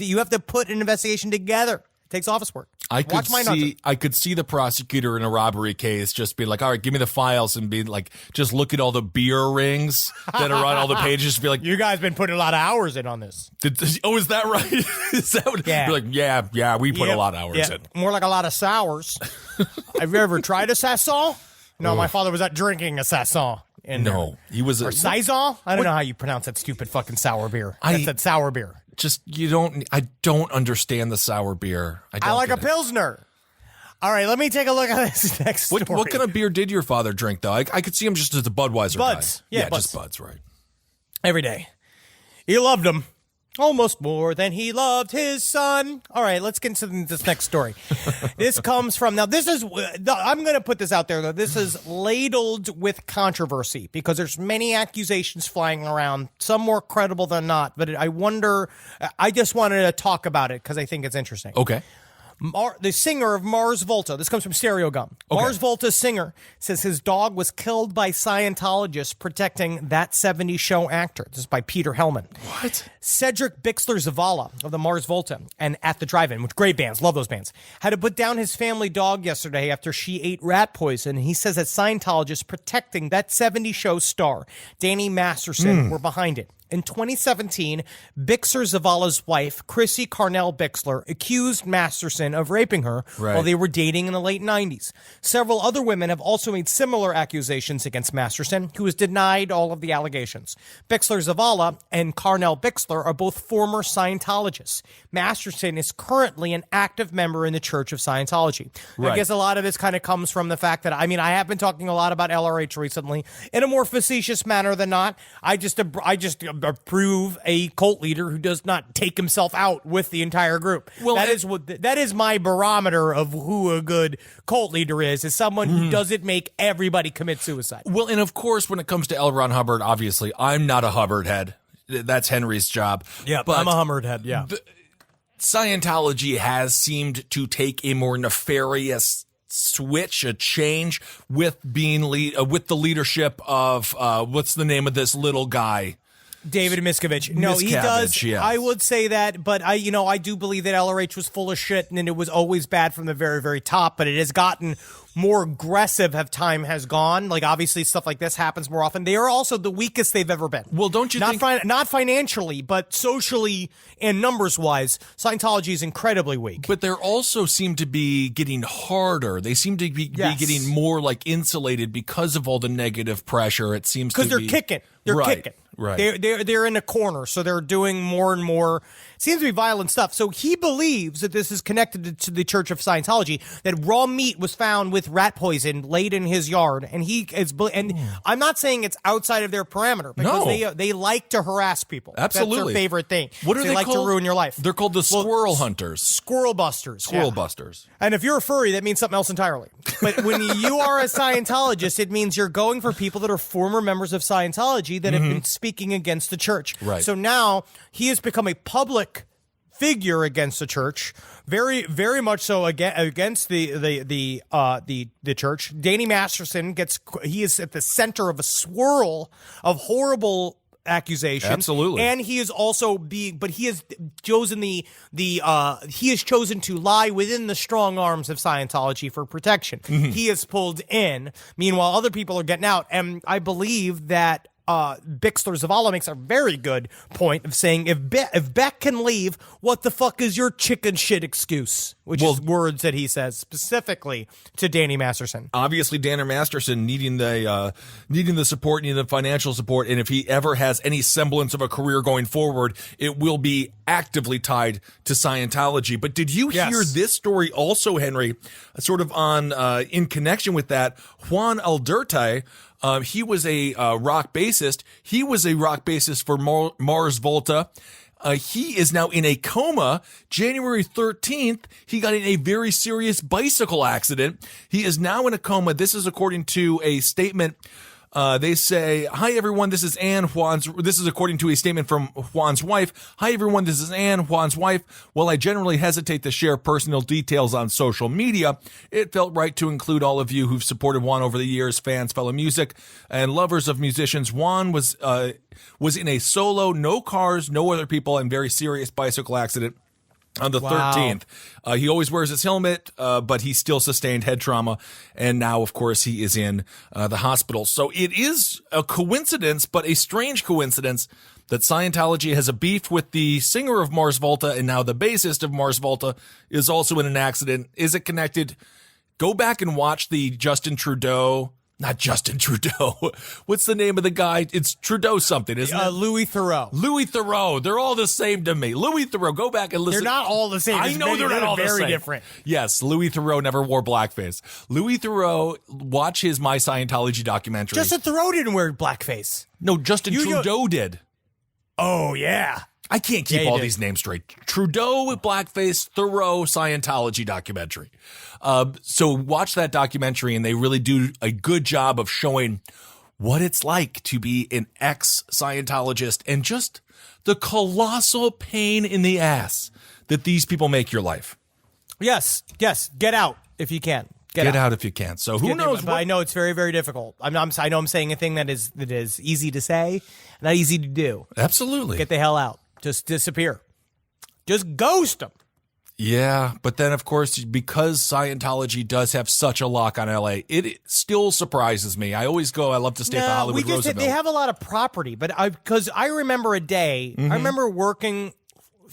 you have to put an investigation together. It takes office work. I could see the prosecutor in a robbery case just be like, all right, give me the files and be like, just look at all the beer rings that are on all the pages. Be like, you guys been putting a lot of hours in on this. Is that right? Is that what? Yeah. You're like, yeah, we put a lot of hours in. More like a lot of sours. Have you ever tried a Sasson? No, my father was not drinking a Sasson. He was or Saison? I don't know how you pronounce that stupid fucking sour beer. That's that sour beer. I don't understand the sour beer. I like a Pilsner. All right, let me take a look at this next story. What kind of beer did your father drink, though? I could see him just as a Budweiser Buds. guy. Yeah, just Buds, right. Every day. He loved them. Almost more than he loved his son. All right, let's get into this next story. This comes from, I'm going to put this out there, though. This is ladled with controversy because there's many accusations flying around, some more credible than not. But I just wanted to talk about it because I think it's interesting. Okay. The singer of Mars Volta, this comes from Stereo Gum. Okay. Mars Volta's singer says his dog was killed by Scientologists protecting That 70s Show actor. This is by Peter Hellman. What? Cedric Bixler Zavala of the Mars Volta and At the Drive-In, which great bands, love those bands, had to put down his family dog yesterday after she ate rat poison. He says that Scientologists protecting That 70s Show star, Danny Masterson, were behind it. In 2017, Bixler Zavala's wife, Chrissy Carnell Bixler, accused Masterson of raping her while they were dating in the late 90s. Several other women have also made similar accusations against Masterson, who has denied all of the allegations. Bixler Zavala and Carnell Bixler are both former Scientologists. Masterson is currently an active member in the Church of Scientology. I guess a lot of this kind of comes from the fact that, I have been talking a lot about LRH recently in a more facetious manner than not. I just approve a cult leader who does not take himself out with the entire group. Well, that is my barometer of who a good cult leader is someone who doesn't make everybody commit suicide. Well, and of course, when it comes to L. Ron Hubbard, obviously, I'm not a Hubbard head. That's Henry's job. Yeah, but I'm a Hubbard head, yeah. Scientology has seemed to take a more nefarious switch, a change with being with the leadership of what's the name of this little guy? David Miscavige. No, he does. Yes. I would say that, but I do believe that LRH was full of shit and it was always bad from the very, very top, but it has gotten more aggressive as time has gone. Obviously, stuff like this happens more often. They are also the weakest they've ever been. Well, don't you think... Not financially, but socially and numbers-wise, Scientology is incredibly weak. But they also seem to be getting harder. They seem to be getting more, insulated because of all the negative pressure. It seems to be... Because they're kicking. They're kicking. Right. They're in a corner, so they're doing more and more Seems to be violent stuff. So he believes that this is connected to the Church of Scientology, that raw meat was found with rat poison laid in his yard. And I'm not saying it's outside of their parameter, because they like to harass people. Absolutely. That's their favorite thing. What are they like called? to ruin your life. They're called the squirrel hunters. Squirrel busters. Squirrel busters. And if you're a furry, that means something else entirely. But when you are a Scientologist, it means you're going for people that are former members of Scientology that have been speaking against the church. Right. So now he has become a public figure against the church, very, very much so against the church. Danny Masterson he is at the center of a swirl of horrible accusations. Absolutely. And he is also he has chosen he has chosen to lie within the strong arms of Scientology for protection. He is pulled in. Meanwhile, other people are getting out. And I believe that Bixler Zavala makes a very good point of saying, if Beck can leave, what the fuck is your chicken shit excuse? Which is words that he says specifically to Danny Masterson. Obviously, Danny Masterson needing the support, needing the financial support, and if he ever has any semblance of a career going forward, it will be actively tied to Scientology. But did you hear this story also, Henry? Sort of in connection with that, Juan Aldurte. He was a rock bassist. He was a rock bassist for Mars Volta. He is now in a coma. January 13th, he got in a very serious bicycle accident. He is now in a coma. This is according to a statement. They say, "Hi everyone, this is Anne, this is according to a statement from Juan's wife. Hi everyone, this is Anne, Juan's wife. While I generally hesitate to share personal details on social media, it felt right to include all of you who've supported Juan over the years, fans, fellow music, and lovers of musicians. Juan was in a solo, no cars, no other people, and very serious bicycle accident on the 13th. He always wears his helmet, but he still sustained head trauma. And now, of course, he is in the hospital. So it is a coincidence, but a strange coincidence, that Scientology has a beef with the singer of Mars Volta, and now the bassist of Mars Volta is also in an accident. Is it connected? Go back and watch the not Justin Trudeau. What's the name of the guy? It's Trudeau something, isn't it? Louis Theroux. Louis Theroux. They're all the same to me. Louis Theroux. Go back and listen. They're not all the same. I know they're not all the same. Very different. Yes, Louis Theroux never wore blackface. Louis Theroux, watch his My Scientology documentary. Justin Theroux didn't wear blackface. No, Justin Trudeau did. Oh, yeah. I can't keep all these names straight. Trudeau with blackface, Thoreau Scientology documentary. So watch that documentary, and they really do a good job of showing what it's like to be an ex-Scientologist and just the colossal pain in the ass that these people make your life. Yes. Get out if you can. Get out if you can. So who knows? But I know it's very, very difficult. I know I'm saying a thing that is easy to say, not easy to do. Absolutely. Get the hell out. Just disappear. Just ghost them. Yeah, but then, of course, because Scientology does have such a lock on LA, it still surprises me. I always go, I love to stay at the Hollywood Roosevelt. They have a lot of property, but because I remember a day, I remember working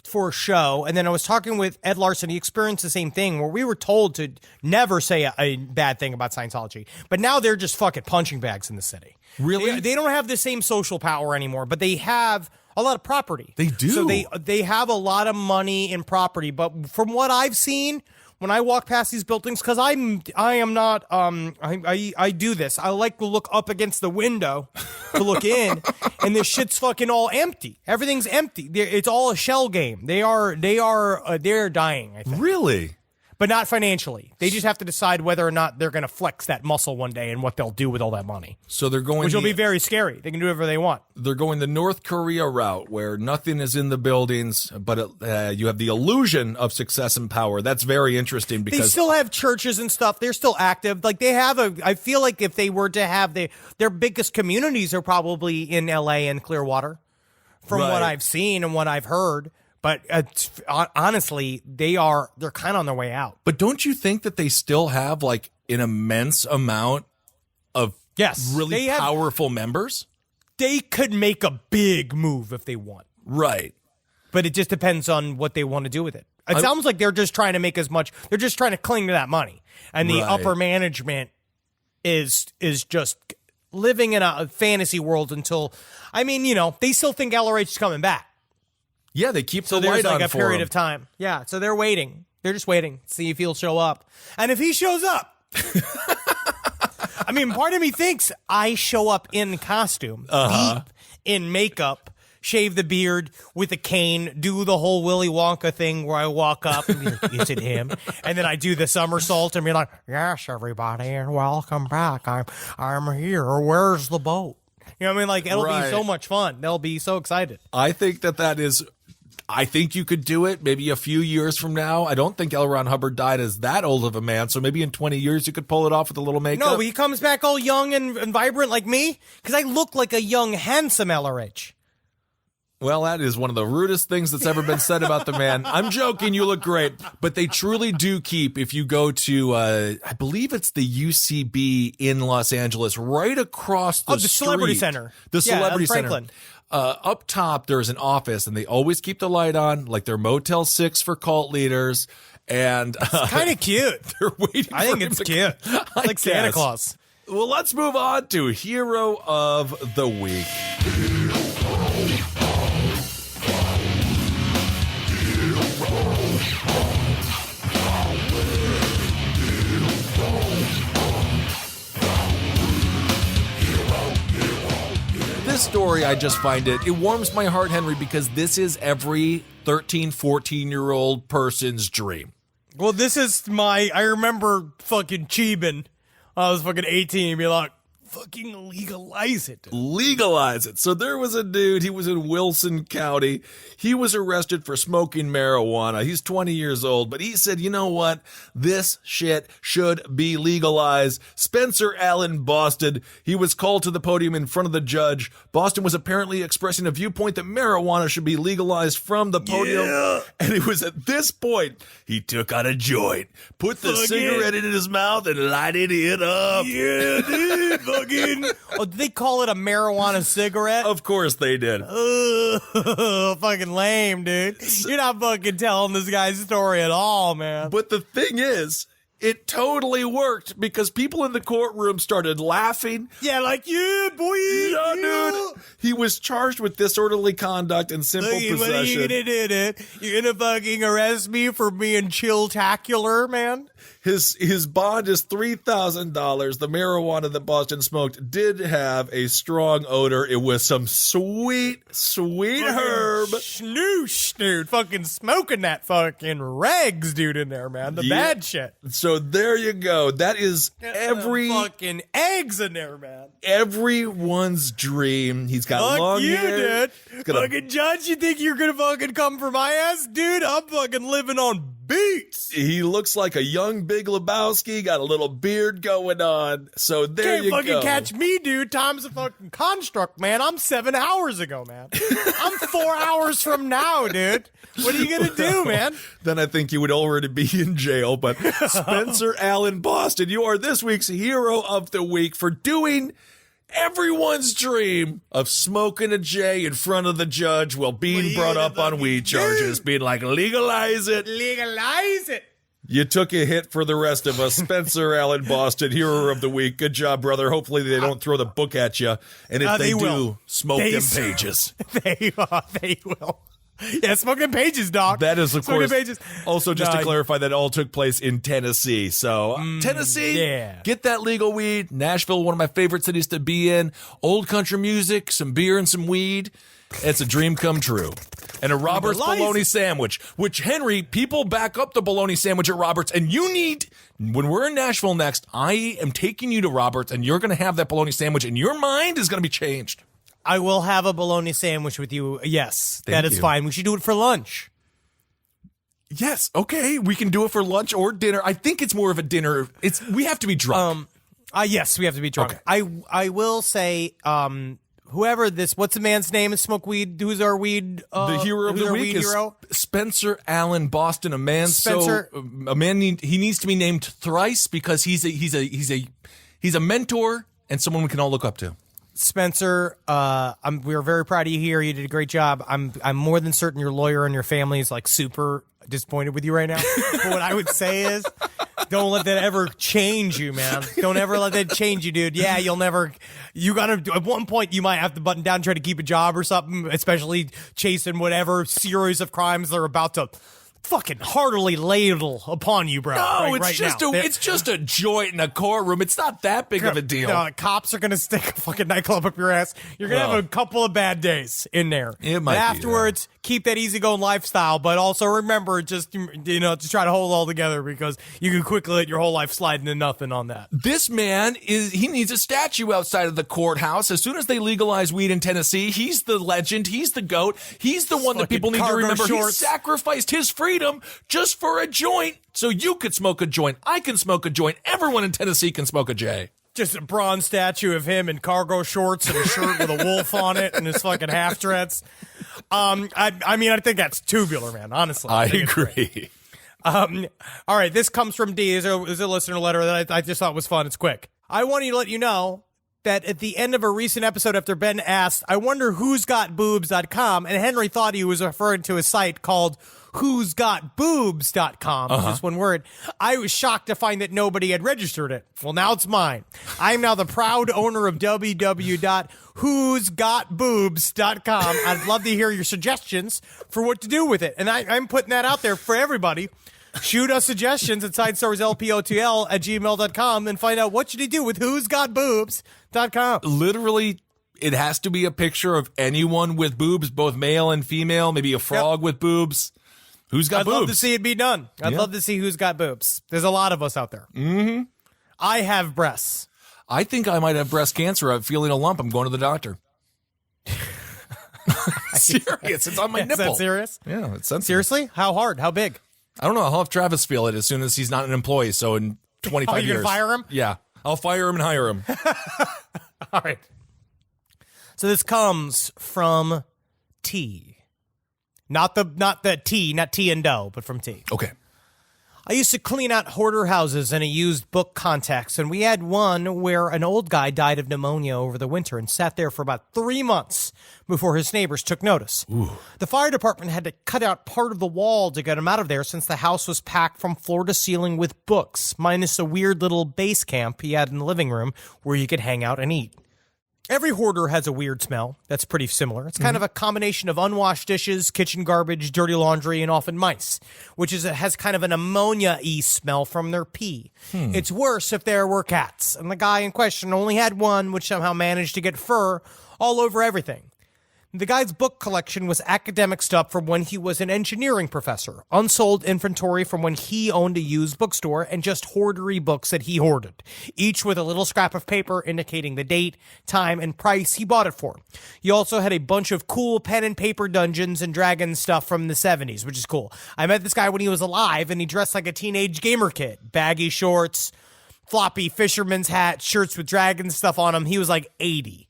for a show, and then I was talking with Ed Larson. He experienced the same thing where we were told to never say a bad thing about Scientology, but now they're just fucking punching bags in the city. Really? They don't have the same social power anymore, but they have a lot of property. They do. So they have a lot of money in property. But from what I've seen, when I walk past these buildings, because I am not I do this. I like to look up against the window to look in, and this shit's fucking all empty. Everything's empty. It's all a shell game. They're dying, I think. Really? But not financially. They just have to decide whether or not they're going to flex that muscle one day and what they'll do with all that money. So they're going, which will be very scary. They can do whatever they want. They're going the North Korea route, where nothing is in the buildings, but you have the illusion of success and power. That's very interesting because they still have churches and stuff. They're still active. Like they have I feel like if they were to have their biggest communities are probably in LA and Clearwater, from what I've seen and what I've heard. But honestly, they're kind of on their way out. But don't you think that they still have like an immense amount of really powerful members? They could make a big move if they want. Right. But it just depends on what they want to do with it. It sounds like they're just trying to make as much. They're just trying to cling to that money. And the upper management is just living in a fantasy world until, they still think LRH is coming back. Yeah, they keep the there's light on like a for period him. of time. Yeah, so they're waiting. They're just waiting to see if he'll show up. And if he shows up, I mean, part of me thinks I show up in costume, deep in makeup, shave the beard with a cane, do the whole Willy Wonka thing where I walk up and be like, is it him? And then I do the somersault and be like, yes, everybody, and welcome back. I'm here. Where's the boat? You know what I mean? Like, it'll be so much fun. They'll be so excited. I think that is... I think you could do it maybe a few years from now. I don't think L. Ron Hubbard died as that old of a man, so maybe in 20 years you could pull it off with a little makeup. No, he comes back all young and vibrant like me because I look like a young, handsome Ellerich. Well, that is one of the rudest things that's ever been said about the man. I'm joking, you look great. But they truly do keep, if you go to, I believe it's the UCB in Los Angeles, right across the street. Celebrity Center. The Celebrity Center. Franklin. Up top, there's an office, and they always keep the light on, like their Motel 6 for cult leaders. And it's kind of cute. They're waiting I think it's cute. Like Santa Claus. Well, let's move on to Hero of the Week. This story, I just find it warms my heart, Henry, because this is every 13, 14-year-old person's dream. Well, this is I remember fucking cheebing. I was fucking 18 and be like, fucking legalize it. Legalize it. So there was a dude, he was in Wilson County. He was arrested for smoking marijuana. He's 20 years old, but he said, you know what? This shit should be legalized. Spencer Allen Boston, he was called to the podium in front of the judge. Boston was apparently expressing a viewpoint that marijuana should be legalized from the podium. Yeah. And it was at this point he took out a joint, put the cigarette in his mouth, and lighted it up. Yeah, dude. Oh, did they call it a marijuana cigarette? Of course they did. Fucking lame, dude. You're not fucking telling this guy's story at all, man. But the thing is, it totally worked because people in the courtroom started laughing. Yeah, like, yeah, boy. Yeah, dude. He was charged with disorderly conduct and simple possession. What are you gonna do, dude? You're gonna fucking arrest me for being chill-tacular, man? His bond is $3,000. The marijuana that Boston smoked did have a strong odor. It was some sweet herb. Snoosh, dude. Fucking smoking that fucking regs, dude, in there, man. The bad shit. So there you go. That is every fucking eggs in there, man. Everyone's dream. He's got long hair. Dude. Fucking judge, you think you're gonna fucking come for my ass, dude? I'm fucking living on beats. He looks like a young Big Lebowski, got a little beard going on. So there you go. Can't fucking catch me, dude. Time's a fucking construct, man. I'm 7 hours ago, man. I'm 4 hours from now, dude. What are you gonna do, man? Then I think you would already be in jail. But Spencer Allen Boston, you are this week's Hero of the Week for doing everyone's dream of smoking a J in front of the judge while being brought up on weed charges, being like, legalize it. Legalize it. You took a hit for the rest of us. Spencer Allen Boston, Hero of the Week. Good job, brother. Hopefully they don't throw the book at you. And if they do, smoke them pages. They will. Yeah, smoking pages, Doc. That is, of smoking course. Pages. Also, just to clarify, that all took place in Tennessee. So, Tennessee, get that legal weed. Nashville, one of my favorite cities to be in. Old country music, some beer, and some weed. It's a dream come true. And a Robert's bologna sandwich, which, Henry, people back up the bologna sandwich at Robert's. And you need, when we're in Nashville next, I am taking you to Robert's, and you're going to have that bologna sandwich, and your mind is going to be changed. I will have a bologna sandwich with you. Yes, that is fine. We should do it for lunch. Yes, okay. We can do it for lunch or dinner. I think it's more of a dinner. We have to be drunk. Yes, we have to be drunk. Okay. I will say, whoever what's the man's name is smoke weed? Who's our weed? The hero of the week is Spencer Allen Boston. A man he needs to be named thrice because he's a mentor and someone we can all look up to. Spencer, we're very proud of you here. You did a great job. I'm more than certain your lawyer and your family is like super disappointed with you right now. But what I would say is Don't let that ever change you, man. Don't ever let that change you, dude. Yeah, you gotta, at one point, you might have to button down, try to keep a job or something, especially chasing whatever series of crimes they're about to fucking heartily ladle upon you, bro. No, right it's just a joint in a courtroom. It's not that big of a deal. No, cops are gonna stick a fucking nightclub up your ass. You're gonna have a couple of bad days in there. It might but be, afterwards, keep that easygoing lifestyle, but also remember, just to try to hold it all together because you can quickly let your whole life slide into nothing on that. This man he needs a statue outside of the courthouse. As soon as they legalize weed in Tennessee, he's the legend. He's the GOAT. He's the one that people need to remember. He sacrificed his freedom just for a joint, so you could smoke a joint. I can smoke a joint. Everyone in Tennessee can smoke a J. Just a bronze statue of him in cargo shorts and a shirt with a wolf on it and his fucking half dreads. I think that's tubular, man. Honestly, I agree. All right, this comes from D. Is a listener letter that I just thought was fun. It's quick. I wanted to let you know that at the end of a recent episode, after Ben asked, I wonder who's got boobs.com, and Henry thought he was referring to a site called who'sgotboobs.com, just one word. I was shocked to find that nobody had registered it. Well, now it's mine. I'm now the proud owner of www.who'sgotboobs.com. I'd love to hear your suggestions for what to do with it. And I'm putting that out there for everybody. Shoot us suggestions at sidestorieslpotl@gmail.com and find out what should he do with who'sgotboobs.com. Literally, it has to be a picture of anyone with boobs, both male and female, maybe a frog with boobs. Who's got boobs? I'd love to see it be done. I'd love to see who's got boobs. There's a lot of us out there. Mm-hmm. I have breasts. I think I might have breast cancer. I'm feeling a lump. I'm going to the doctor. Serious. It's on my nipple. Is that serious? Yeah, it's sensitive. Seriously? How hard? How big? I don't know. I'll have Travis feel it as soon as he's not an employee. So in 25 you're years. gonna fire him? Yeah. I'll fire him and hire him. All right. So this comes from T. Not the T, not T and dough, but from T. Okay. I used to clean out hoarder houses in a used book context, and we had one where an old guy died of pneumonia over the winter and sat there for about 3 months before his neighbors took notice. Ooh. The fire department had to cut out part of the wall to get him out of there since the house was packed from floor to ceiling with books, minus a weird little base camp he had in the living room where you could hang out and eat. Every hoarder has a weird smell that's pretty similar. It's kind of a combination of unwashed dishes, kitchen garbage, dirty laundry, and often mice, which has kind of an ammonia-y smell from their pee. It's worse if there were cats, and the guy in question only had one, which somehow managed to get fur all over everything. The guy's book collection was academic stuff from when he was an engineering professor, unsold inventory from when he owned a used bookstore, and just hoardery books that he hoarded, each with a little scrap of paper indicating the date, time, and price he bought it for. He also had a bunch of cool pen and paper Dungeons and Dragons stuff from the 70s, which is cool. I met this guy when he was alive, and he dressed like a teenage gamer kid. Baggy shorts, floppy fisherman's hat, shirts with dragon stuff on them. He was like 80.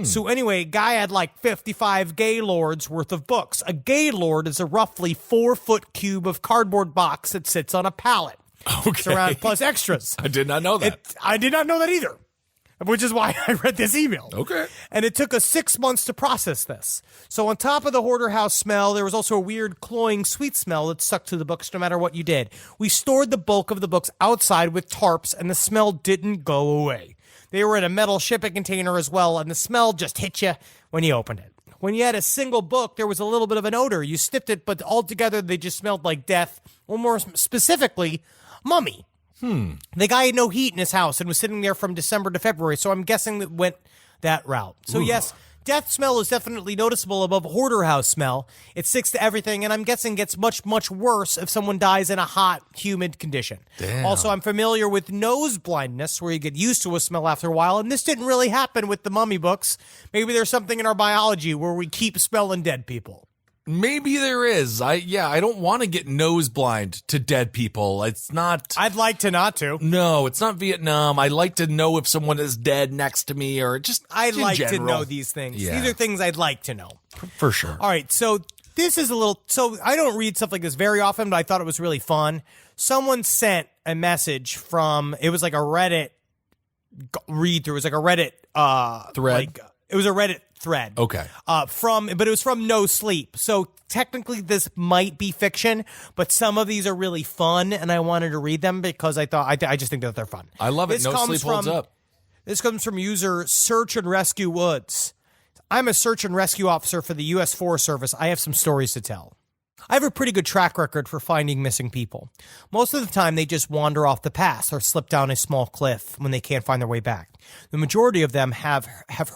So anyway, guy had like 55 Gaylords worth of books. A Gaylord is a roughly 4-foot cube of cardboard box that sits on a pallet. Okay. It's around plus extras. I did not know that. I did not know that either, which is why I read this email. Okay. And it took us 6 months to process this. So on top of the hoarder house smell, there was also a weird cloying sweet smell that stuck to the books no matter what you did. We stored the bulk of the books outside with tarps, and the smell didn't go away. They were in a metal shipping container as well, and the smell just hit you when you opened it. When you had a single book, there was a little bit of an odor. You sniffed it, but altogether they just smelled like death, or more specifically, mummy. The guy had no heat in his house and was sitting there from December to February, so I'm guessing that went that route. So yes, death smell is definitely noticeable above hoarder house smell. It sticks to everything, and I'm guessing gets much, much worse if someone dies in a hot, humid condition. Damn. Also, I'm familiar with nose blindness, where you get used to a smell after a while, and this didn't really happen with the mummy books. Maybe there's something in our biology where we keep smelling dead people. Maybe there is. I don't want to get nose blind to dead people. It's not. I'd like to not to. No, it's not Vietnam. I like to know if someone is dead next to me, or just. I'd like to general. know these things. Yeah. These are things I'd like to know. For sure. All right, so this is a little. So I don't read stuff like this very often, but I thought it was really fun. Someone sent a message from. It was like a Reddit read through. It was like a Reddit thread. It was a Reddit thread. Okay. But it was from No Sleep. So technically this might be fiction, but some of these are really fun, and I wanted to read them because I just think that they're fun. I love it. No Sleep holds up. This comes from user Search and Rescue Woods. I'm a search and rescue officer for the U.S. Forest Service. I have some stories to tell. I have a pretty good track record for finding missing people. Most of the time, they just wander off the path or slip down a small cliff when they can't find their way back. The majority of them have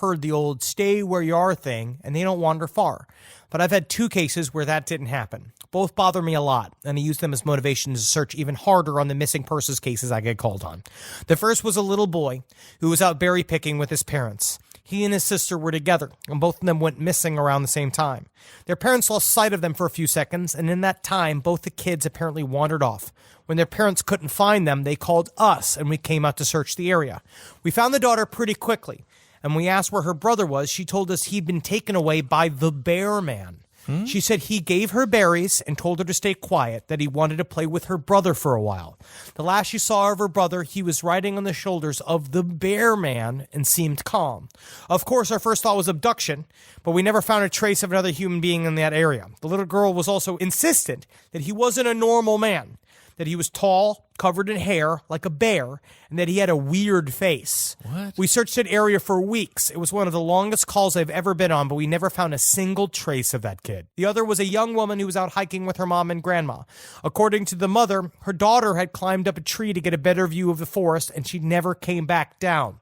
heard the old stay where you are thing, and they don't wander far. But I've had 2 cases where that didn't happen. Both bother me a lot, and I use them as motivation to search even harder on the missing persons cases I get called on. The first was a little boy who was out berry picking with his parents. He and his sister were together, and both of them went missing around the same time. Their parents lost sight of them for a few seconds, and in that time, both the kids apparently wandered off. When their parents couldn't find them, they called us, and we came out to search the area. We found the daughter pretty quickly, and we asked where her brother was. She told us he'd been taken away by the bear man. She said he gave her berries and told her to stay quiet, that he wanted to play with her brother for a while. The last she saw of her brother, he was riding on the shoulders of the bear man and seemed calm. Of course, our first thought was abduction, but we never found a trace of another human being in that area. The little girl was also insistent that he wasn't a normal man, that he was tall, covered in hair, like a bear, and that he had a weird face. What? We searched that area for weeks. It was one of the longest calls I've ever been on, but we never found a single trace of that kid. The other was a young woman who was out hiking with her mom and grandma. According to the mother, her daughter had climbed up a tree to get a better view of the forest, and she never came back down.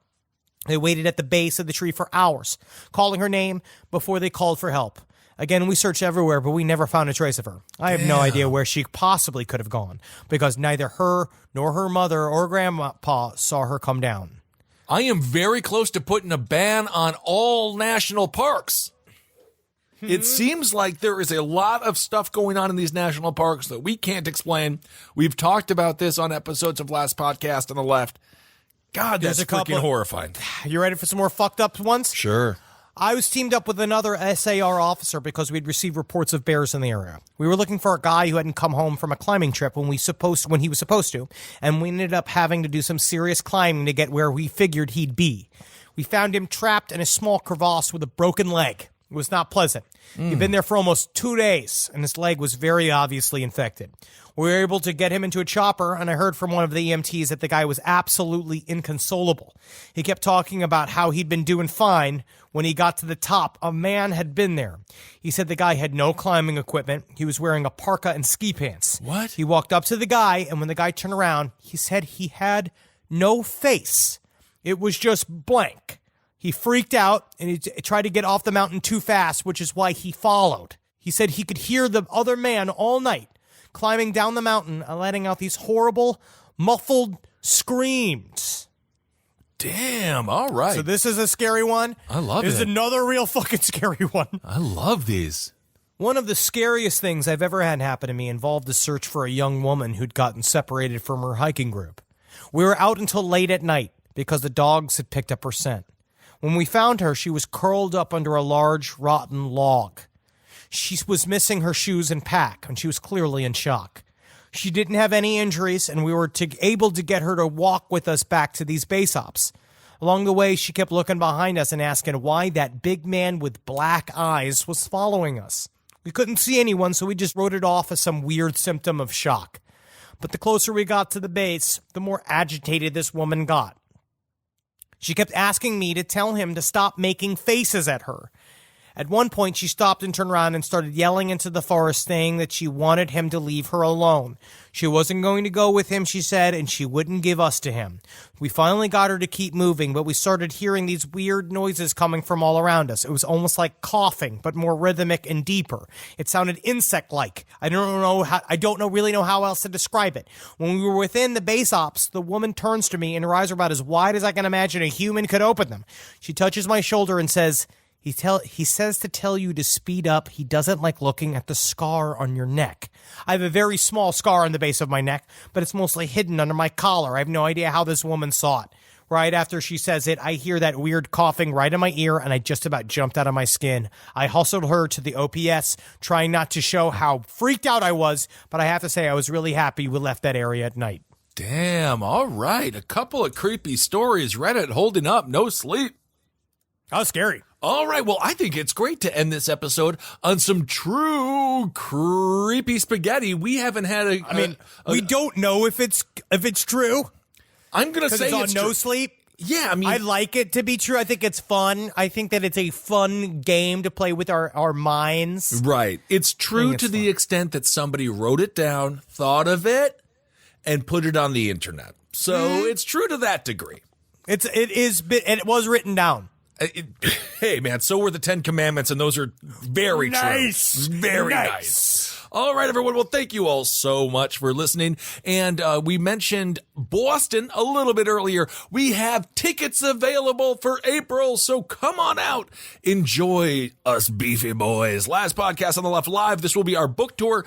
They waited at the base of the tree for hours, calling her name before they called for help. Again, we searched everywhere, but we never found a trace of her. I have no idea where she possibly could have gone, because neither her nor her mother or grandpa saw her come down. I am very close to putting a ban on all national parks. It seems like there is a lot of stuff going on in these national parks that we can't explain. We've talked about this on episodes of Last Podcast on the Left. God, that's freaking horrifying. You ready for some more fucked up ones? Sure. I was teamed up with another SAR officer because we'd received reports of bears in the area. We were looking for a guy who hadn't come home from a climbing trip when he was supposed to, and we ended up having to do some serious climbing to get where we figured he'd be. We found him trapped in a small crevasse with a broken leg. It was not pleasant. He'd been there for almost 2 days, and his leg was very obviously infected. We were able to get him into a chopper, and I heard from one of the EMTs that the guy was absolutely inconsolable. He kept talking about how he'd been doing fine. When he got to the top, a man had been there. He said the guy had no climbing equipment. He was wearing a parka and ski pants. What? He walked up to the guy, and when the guy turned around, he said he had no face. It was just blank. He freaked out, and he tried to get off the mountain too fast, which is why he followed. He said he could hear the other man all night climbing down the mountain and letting out these horrible, muffled screams. Damn, all right. So this is a scary one. I love This is it. another real fucking scary one. I love these. One of the scariest things I've ever had happen to me involved the search for a young woman who'd gotten separated from her hiking group. We were out until late at night because the dogs had picked up her scent. When we found her, she was curled up under a large, rotten log. She was missing her shoes and pack, and she was clearly in shock. She didn't have any injuries, and we were able to get her to walk with us back to these base ops. Along the way, she kept looking behind us and asking why that big man with black eyes was following us. We couldn't see anyone, so we just wrote it off as some weird symptom of shock. But the closer we got to the base, the more agitated this woman got. She kept asking me to tell him to stop making faces at her. At one point, she stopped and turned around and started yelling into the forest, saying that she wanted him to leave her alone. She wasn't going to go with him, she said, and she wouldn't give us to him. We finally got her to keep moving, but we started hearing these weird noises coming from all around us. It was almost like coughing, but more rhythmic and deeper. It sounded insect-like. I don't really know how else to describe it. When we were within the base ops, the woman turns to me and her eyes are about as wide as I can imagine a human could open them. She touches my shoulder and says, He says to tell you to speed up. He doesn't like looking at the scar on your neck. I have a very small scar on the base of my neck, but it's mostly hidden under my collar. I have no idea how this woman saw it. Right after she says it, I hear that weird coughing right in my ear, and I just about jumped out of my skin. I hustled her to the OPS, trying not to show how freaked out I was, but I have to say I was really happy we left that area at night. Damn, all right. A couple of creepy stories. Reddit holding up. No sleep. That was scary. All right. Well, I think it's great to end this episode on some true creepy spaghetti. We haven't had we don't know if it's true. I'm going to say it's on No true. Sleep. Yeah, I mean, I like it to be true. I think it's fun. I think that it's a fun game to play with our minds. right. It's true it's to the extent that somebody wrote it down, thought of it, and put it on the internet. So it's true to that degree. It was written down. Hey, man, so were the 10 Commandments, and those are very Nice. true. Very nice. All right, everyone. Well, thank you all so much for listening. And we mentioned Boston a little bit earlier. We have tickets available for April, so come on out. Enjoy us beefy boys. Last podcast on the left live. This will be our book tour.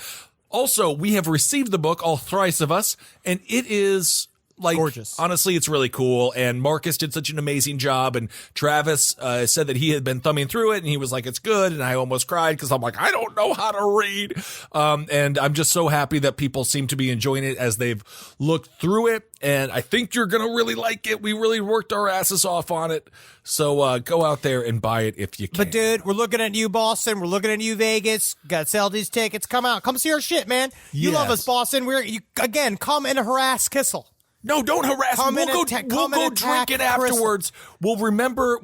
Also, we have received the book, all thrice of us, and it is... gorgeous. Honestly, it's really cool. And Marcus did such an amazing job. And Travis said that he had been thumbing through it and he was like, it's good. And I almost cried because I'm like, I don't know how to read. And I'm just so happy that people seem to be enjoying it as they've looked through it. And I think you're going to really like it. We really worked our asses off on it. So go out there and buy it if you can. But dude, we're looking at you, Boston. We're looking at you, Vegas. Got to sell these tickets. Come out. Come see our shit, man. You love Yes. us, Boston. Come and harass Kissel. No, don't harass him. We'll go drink it afterwards. We'll remember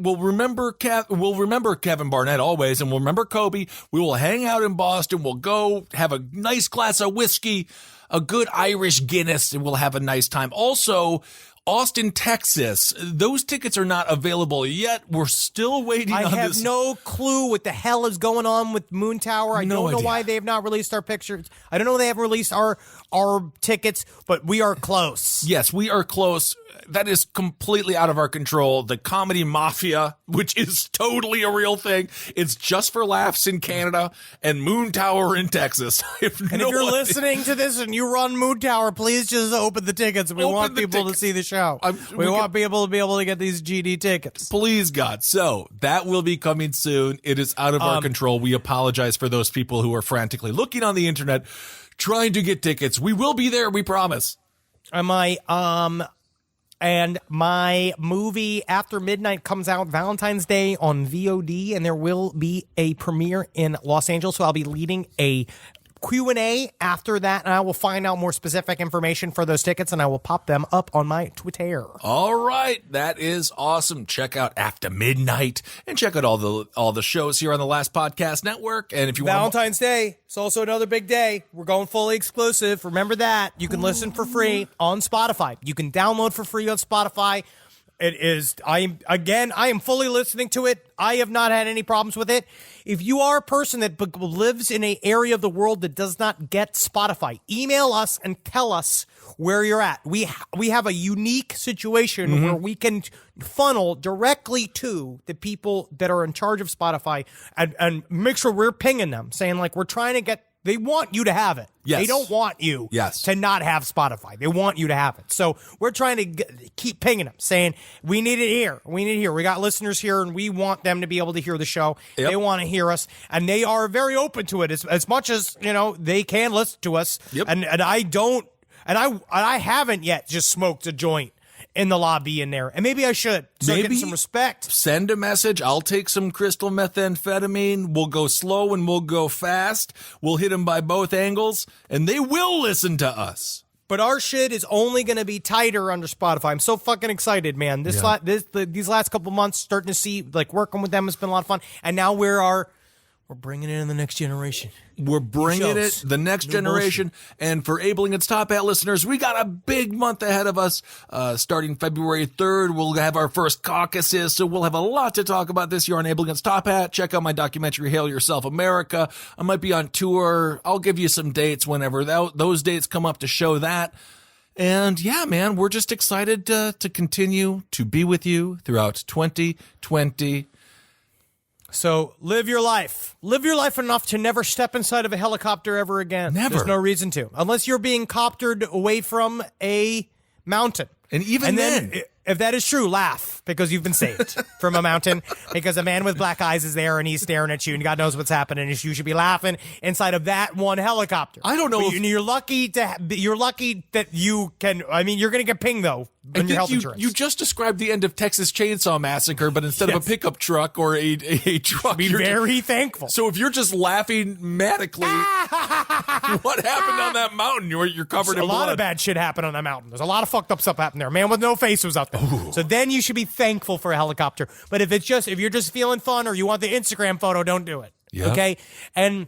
Kevin Barnett always, and we'll remember Kobe. We will hang out in Boston. We'll go have a nice glass of whiskey, a good Irish Guinness, and we'll have a nice time. Also, Austin, Texas. Those tickets are not available yet. We're still waiting on this. I have no clue what the hell is going on with Moon Tower. I don't know why they have not released our pictures. I don't know they haven't released our tickets, but we are close. Yes, we are close. That is completely out of our control. The comedy mafia, which is totally a real thing. It's just for laughs in Canada and Moon Tower in Texas. If you're listening to this and you run Moon Tower, please just open the tickets. We want people to see the show. We want people to be able to get these GD tickets. Please, God. So that will be coming soon. It is out of our control. We apologize for those people who are frantically looking on the internet, trying to get tickets. We will be there. We promise. And my movie After Midnight comes out Valentine's Day on VOD, and there will be a premiere in Los Angeles. So I'll be leading a Q&A after that, and I will find out more specific information for those tickets, and I will pop them up on my Twitter. All right, that is awesome. Check out After Midnight, and check out all the shows here on the Last Podcast Network. And if you want Valentine's Day, it's also another big day. We're going fully exclusive. Remember that. You can listen for free on Spotify. You can download for free on Spotify. It is, I am fully listening to it. I have not had any problems with it. If you are a person that lives in an area of the world that does not get Spotify, email us and tell us where you're at. We have a unique situation where we can funnel directly to the people that are in charge of Spotify and make sure we're pinging them, saying like, we're trying to get, they want you to have it. Yes. They don't want you to not have Spotify. They want you to have it. So we're trying to keep pinging them, saying, we need it here. We need it here. We got listeners here, and we want them to be able to hear the show. Yep. They want to hear us, and they are very open to it as much as, they can listen to us. Yep. And I don't, and I haven't yet just smoked a joint in the lobby in there. And maybe I should. So Maybe get some respect. Send a message. I'll take some crystal methamphetamine. We'll go slow and we'll go fast. We'll hit them by both angles, and they will listen to us. But our shit is only going to be tighter under Spotify. I'm so fucking excited, man. These last couple months, starting to see, like, working with them has been a lot of fun. And now we're bringing it in the next generation. We're bringing it the next generation. And for Abling and Top Hat listeners, we got a big month ahead of us. Starting February 3rd, we'll have our first caucuses. So we'll have a lot to talk about this year on Abling and Top Hat. Check out my documentary, Hail Yourself America. I might be on tour. I'll give you some dates whenever those dates come up to show that. And yeah, man, we're just excited to continue to be with you throughout 2020. So live your life. Live your life enough to never step inside of a helicopter ever again. Never. There's no reason to. Unless you're being coptered away from a mountain. And even then, if that is true, laugh because you've been saved from a mountain because a man with black eyes is there and he's staring at you and God knows what's happening. And you should be laughing inside of that one helicopter. I don't know. You're lucky that you can. I mean, you're going to get pinged though on your health you, insurance. you just described the end of Texas Chainsaw Massacre, but instead of a pickup truck or a truck, Be very thankful. So if you're just laughing manically, what happened on that mountain? You're covered in blood. A lot of bad shit happened on that mountain. There's a lot of fucked up stuff happened there. Man with no face was out there. Ooh. So then you should be thankful for a helicopter. But if you're just feeling fun or you want the Instagram photo, don't do it. Yeah. Okay? And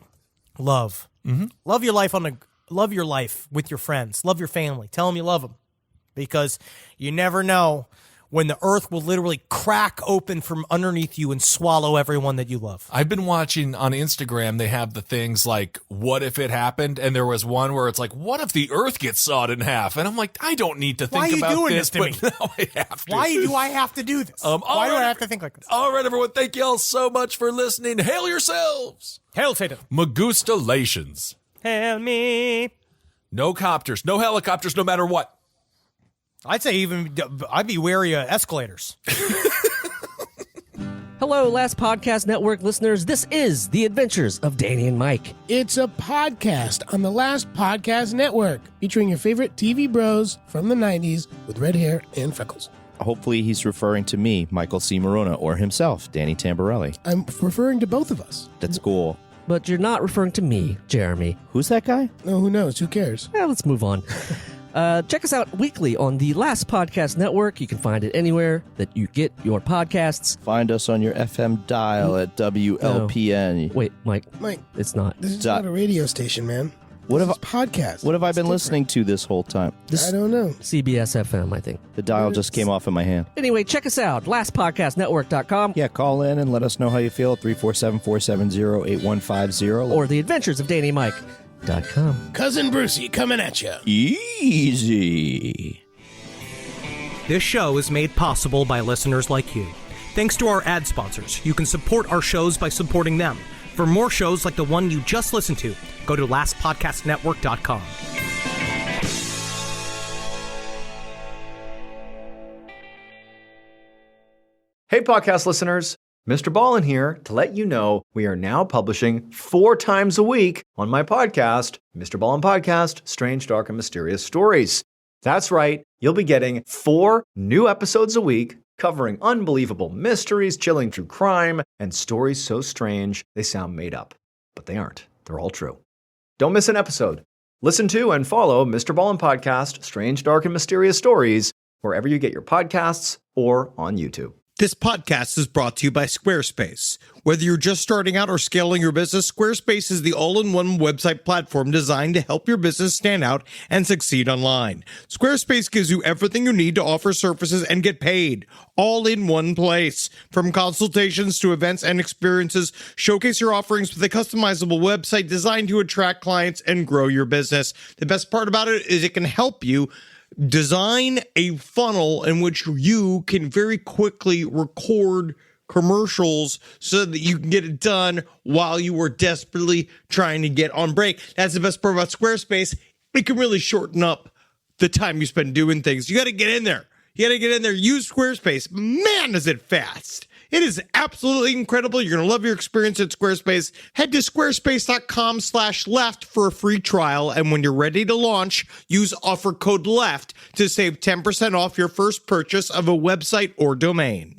love. Mm-hmm. Love your life with your friends. Love your family. Tell them you love them. Because you never know when the earth will literally crack open from underneath you and swallow everyone that you love. I've been watching on Instagram, they have the things like, what if it happened? And there was one where it's like, what if the earth gets sawed in half? And I'm like, I don't need to think about doing this, to me? Now I have to. Why do I have to do this? Why do I have to think like this? All right, everyone, thank you all so much for listening. Hail yourselves. Hail Satan. Magustalations. Hail me. No copters, no helicopters, no matter what. I'd say I'd be wary of escalators. Hello, Last Podcast Network listeners. This is The Adventures of Danny and Mike. It's a podcast on the Last Podcast Network featuring your favorite TV bros from the 90s with red hair and freckles. Hopefully he's referring to me, Michael C. Morona, or himself, Danny Tamborelli. I'm referring to both of us. That's cool. But you're not referring to me, Jeremy. Who's that guy? No, who knows? Who cares? Let's move on. Check us out weekly on the Last Podcast Network. You can find it anywhere that you get your podcasts. Find us on your FM dial at WLPN. No. Wait, Mike. It's not. This is not a radio station, man. What this is podcast. What have I been listening to this whole time? I don't know. CBS FM, I think. The dial just came off in my hand. Anyway, check us out. LastPodcastNetwork.com. Yeah, call in and let us know how you feel at 347-470-8150. Or The Adventures of Danny and Mike. Cousin Brucey coming at you. Easy. This show is made possible by listeners like you. Thanks to our ad sponsors, you can support our shows by supporting them. For more shows like the one you just listened to, go to lastpodcastnetwork.com. Hey, podcast listeners. Mr. Ballin here to let you know we are now publishing 4 times a week on my podcast, Mr. Ballin Podcast, Strange, Dark, and Mysterious Stories. That's right, you'll be getting 4 new episodes a week covering unbelievable mysteries, chilling true crime, and stories so strange they sound made up. But they aren't. They're all true. Don't miss an episode. Listen to and follow Mr. Ballin Podcast, Strange, Dark, and Mysterious Stories wherever you get your podcasts or on YouTube. This podcast is brought to you by Squarespace. Whether you're just starting out or scaling your business, Squarespace is the all-in-one website platform designed to help your business stand out and succeed online. Squarespace gives you everything you need to offer services and get paid, all in one place. From consultations to events and experiences, showcase your offerings with a customizable website designed to attract clients and grow your business. The best part about it is it can help you design a funnel in which you can very quickly record commercials so that you can get it done while you were desperately trying to get on break. That's the best part about Squarespace. It can really shorten up the time you spend doing things. You got to get in there. Use Squarespace. Man, is it fast. It is absolutely incredible. You're going to love your experience at Squarespace. Head to squarespace.com/left for a free trial. And when you're ready to launch, use offer code LEFT to save 10% off your first purchase of a website or domain.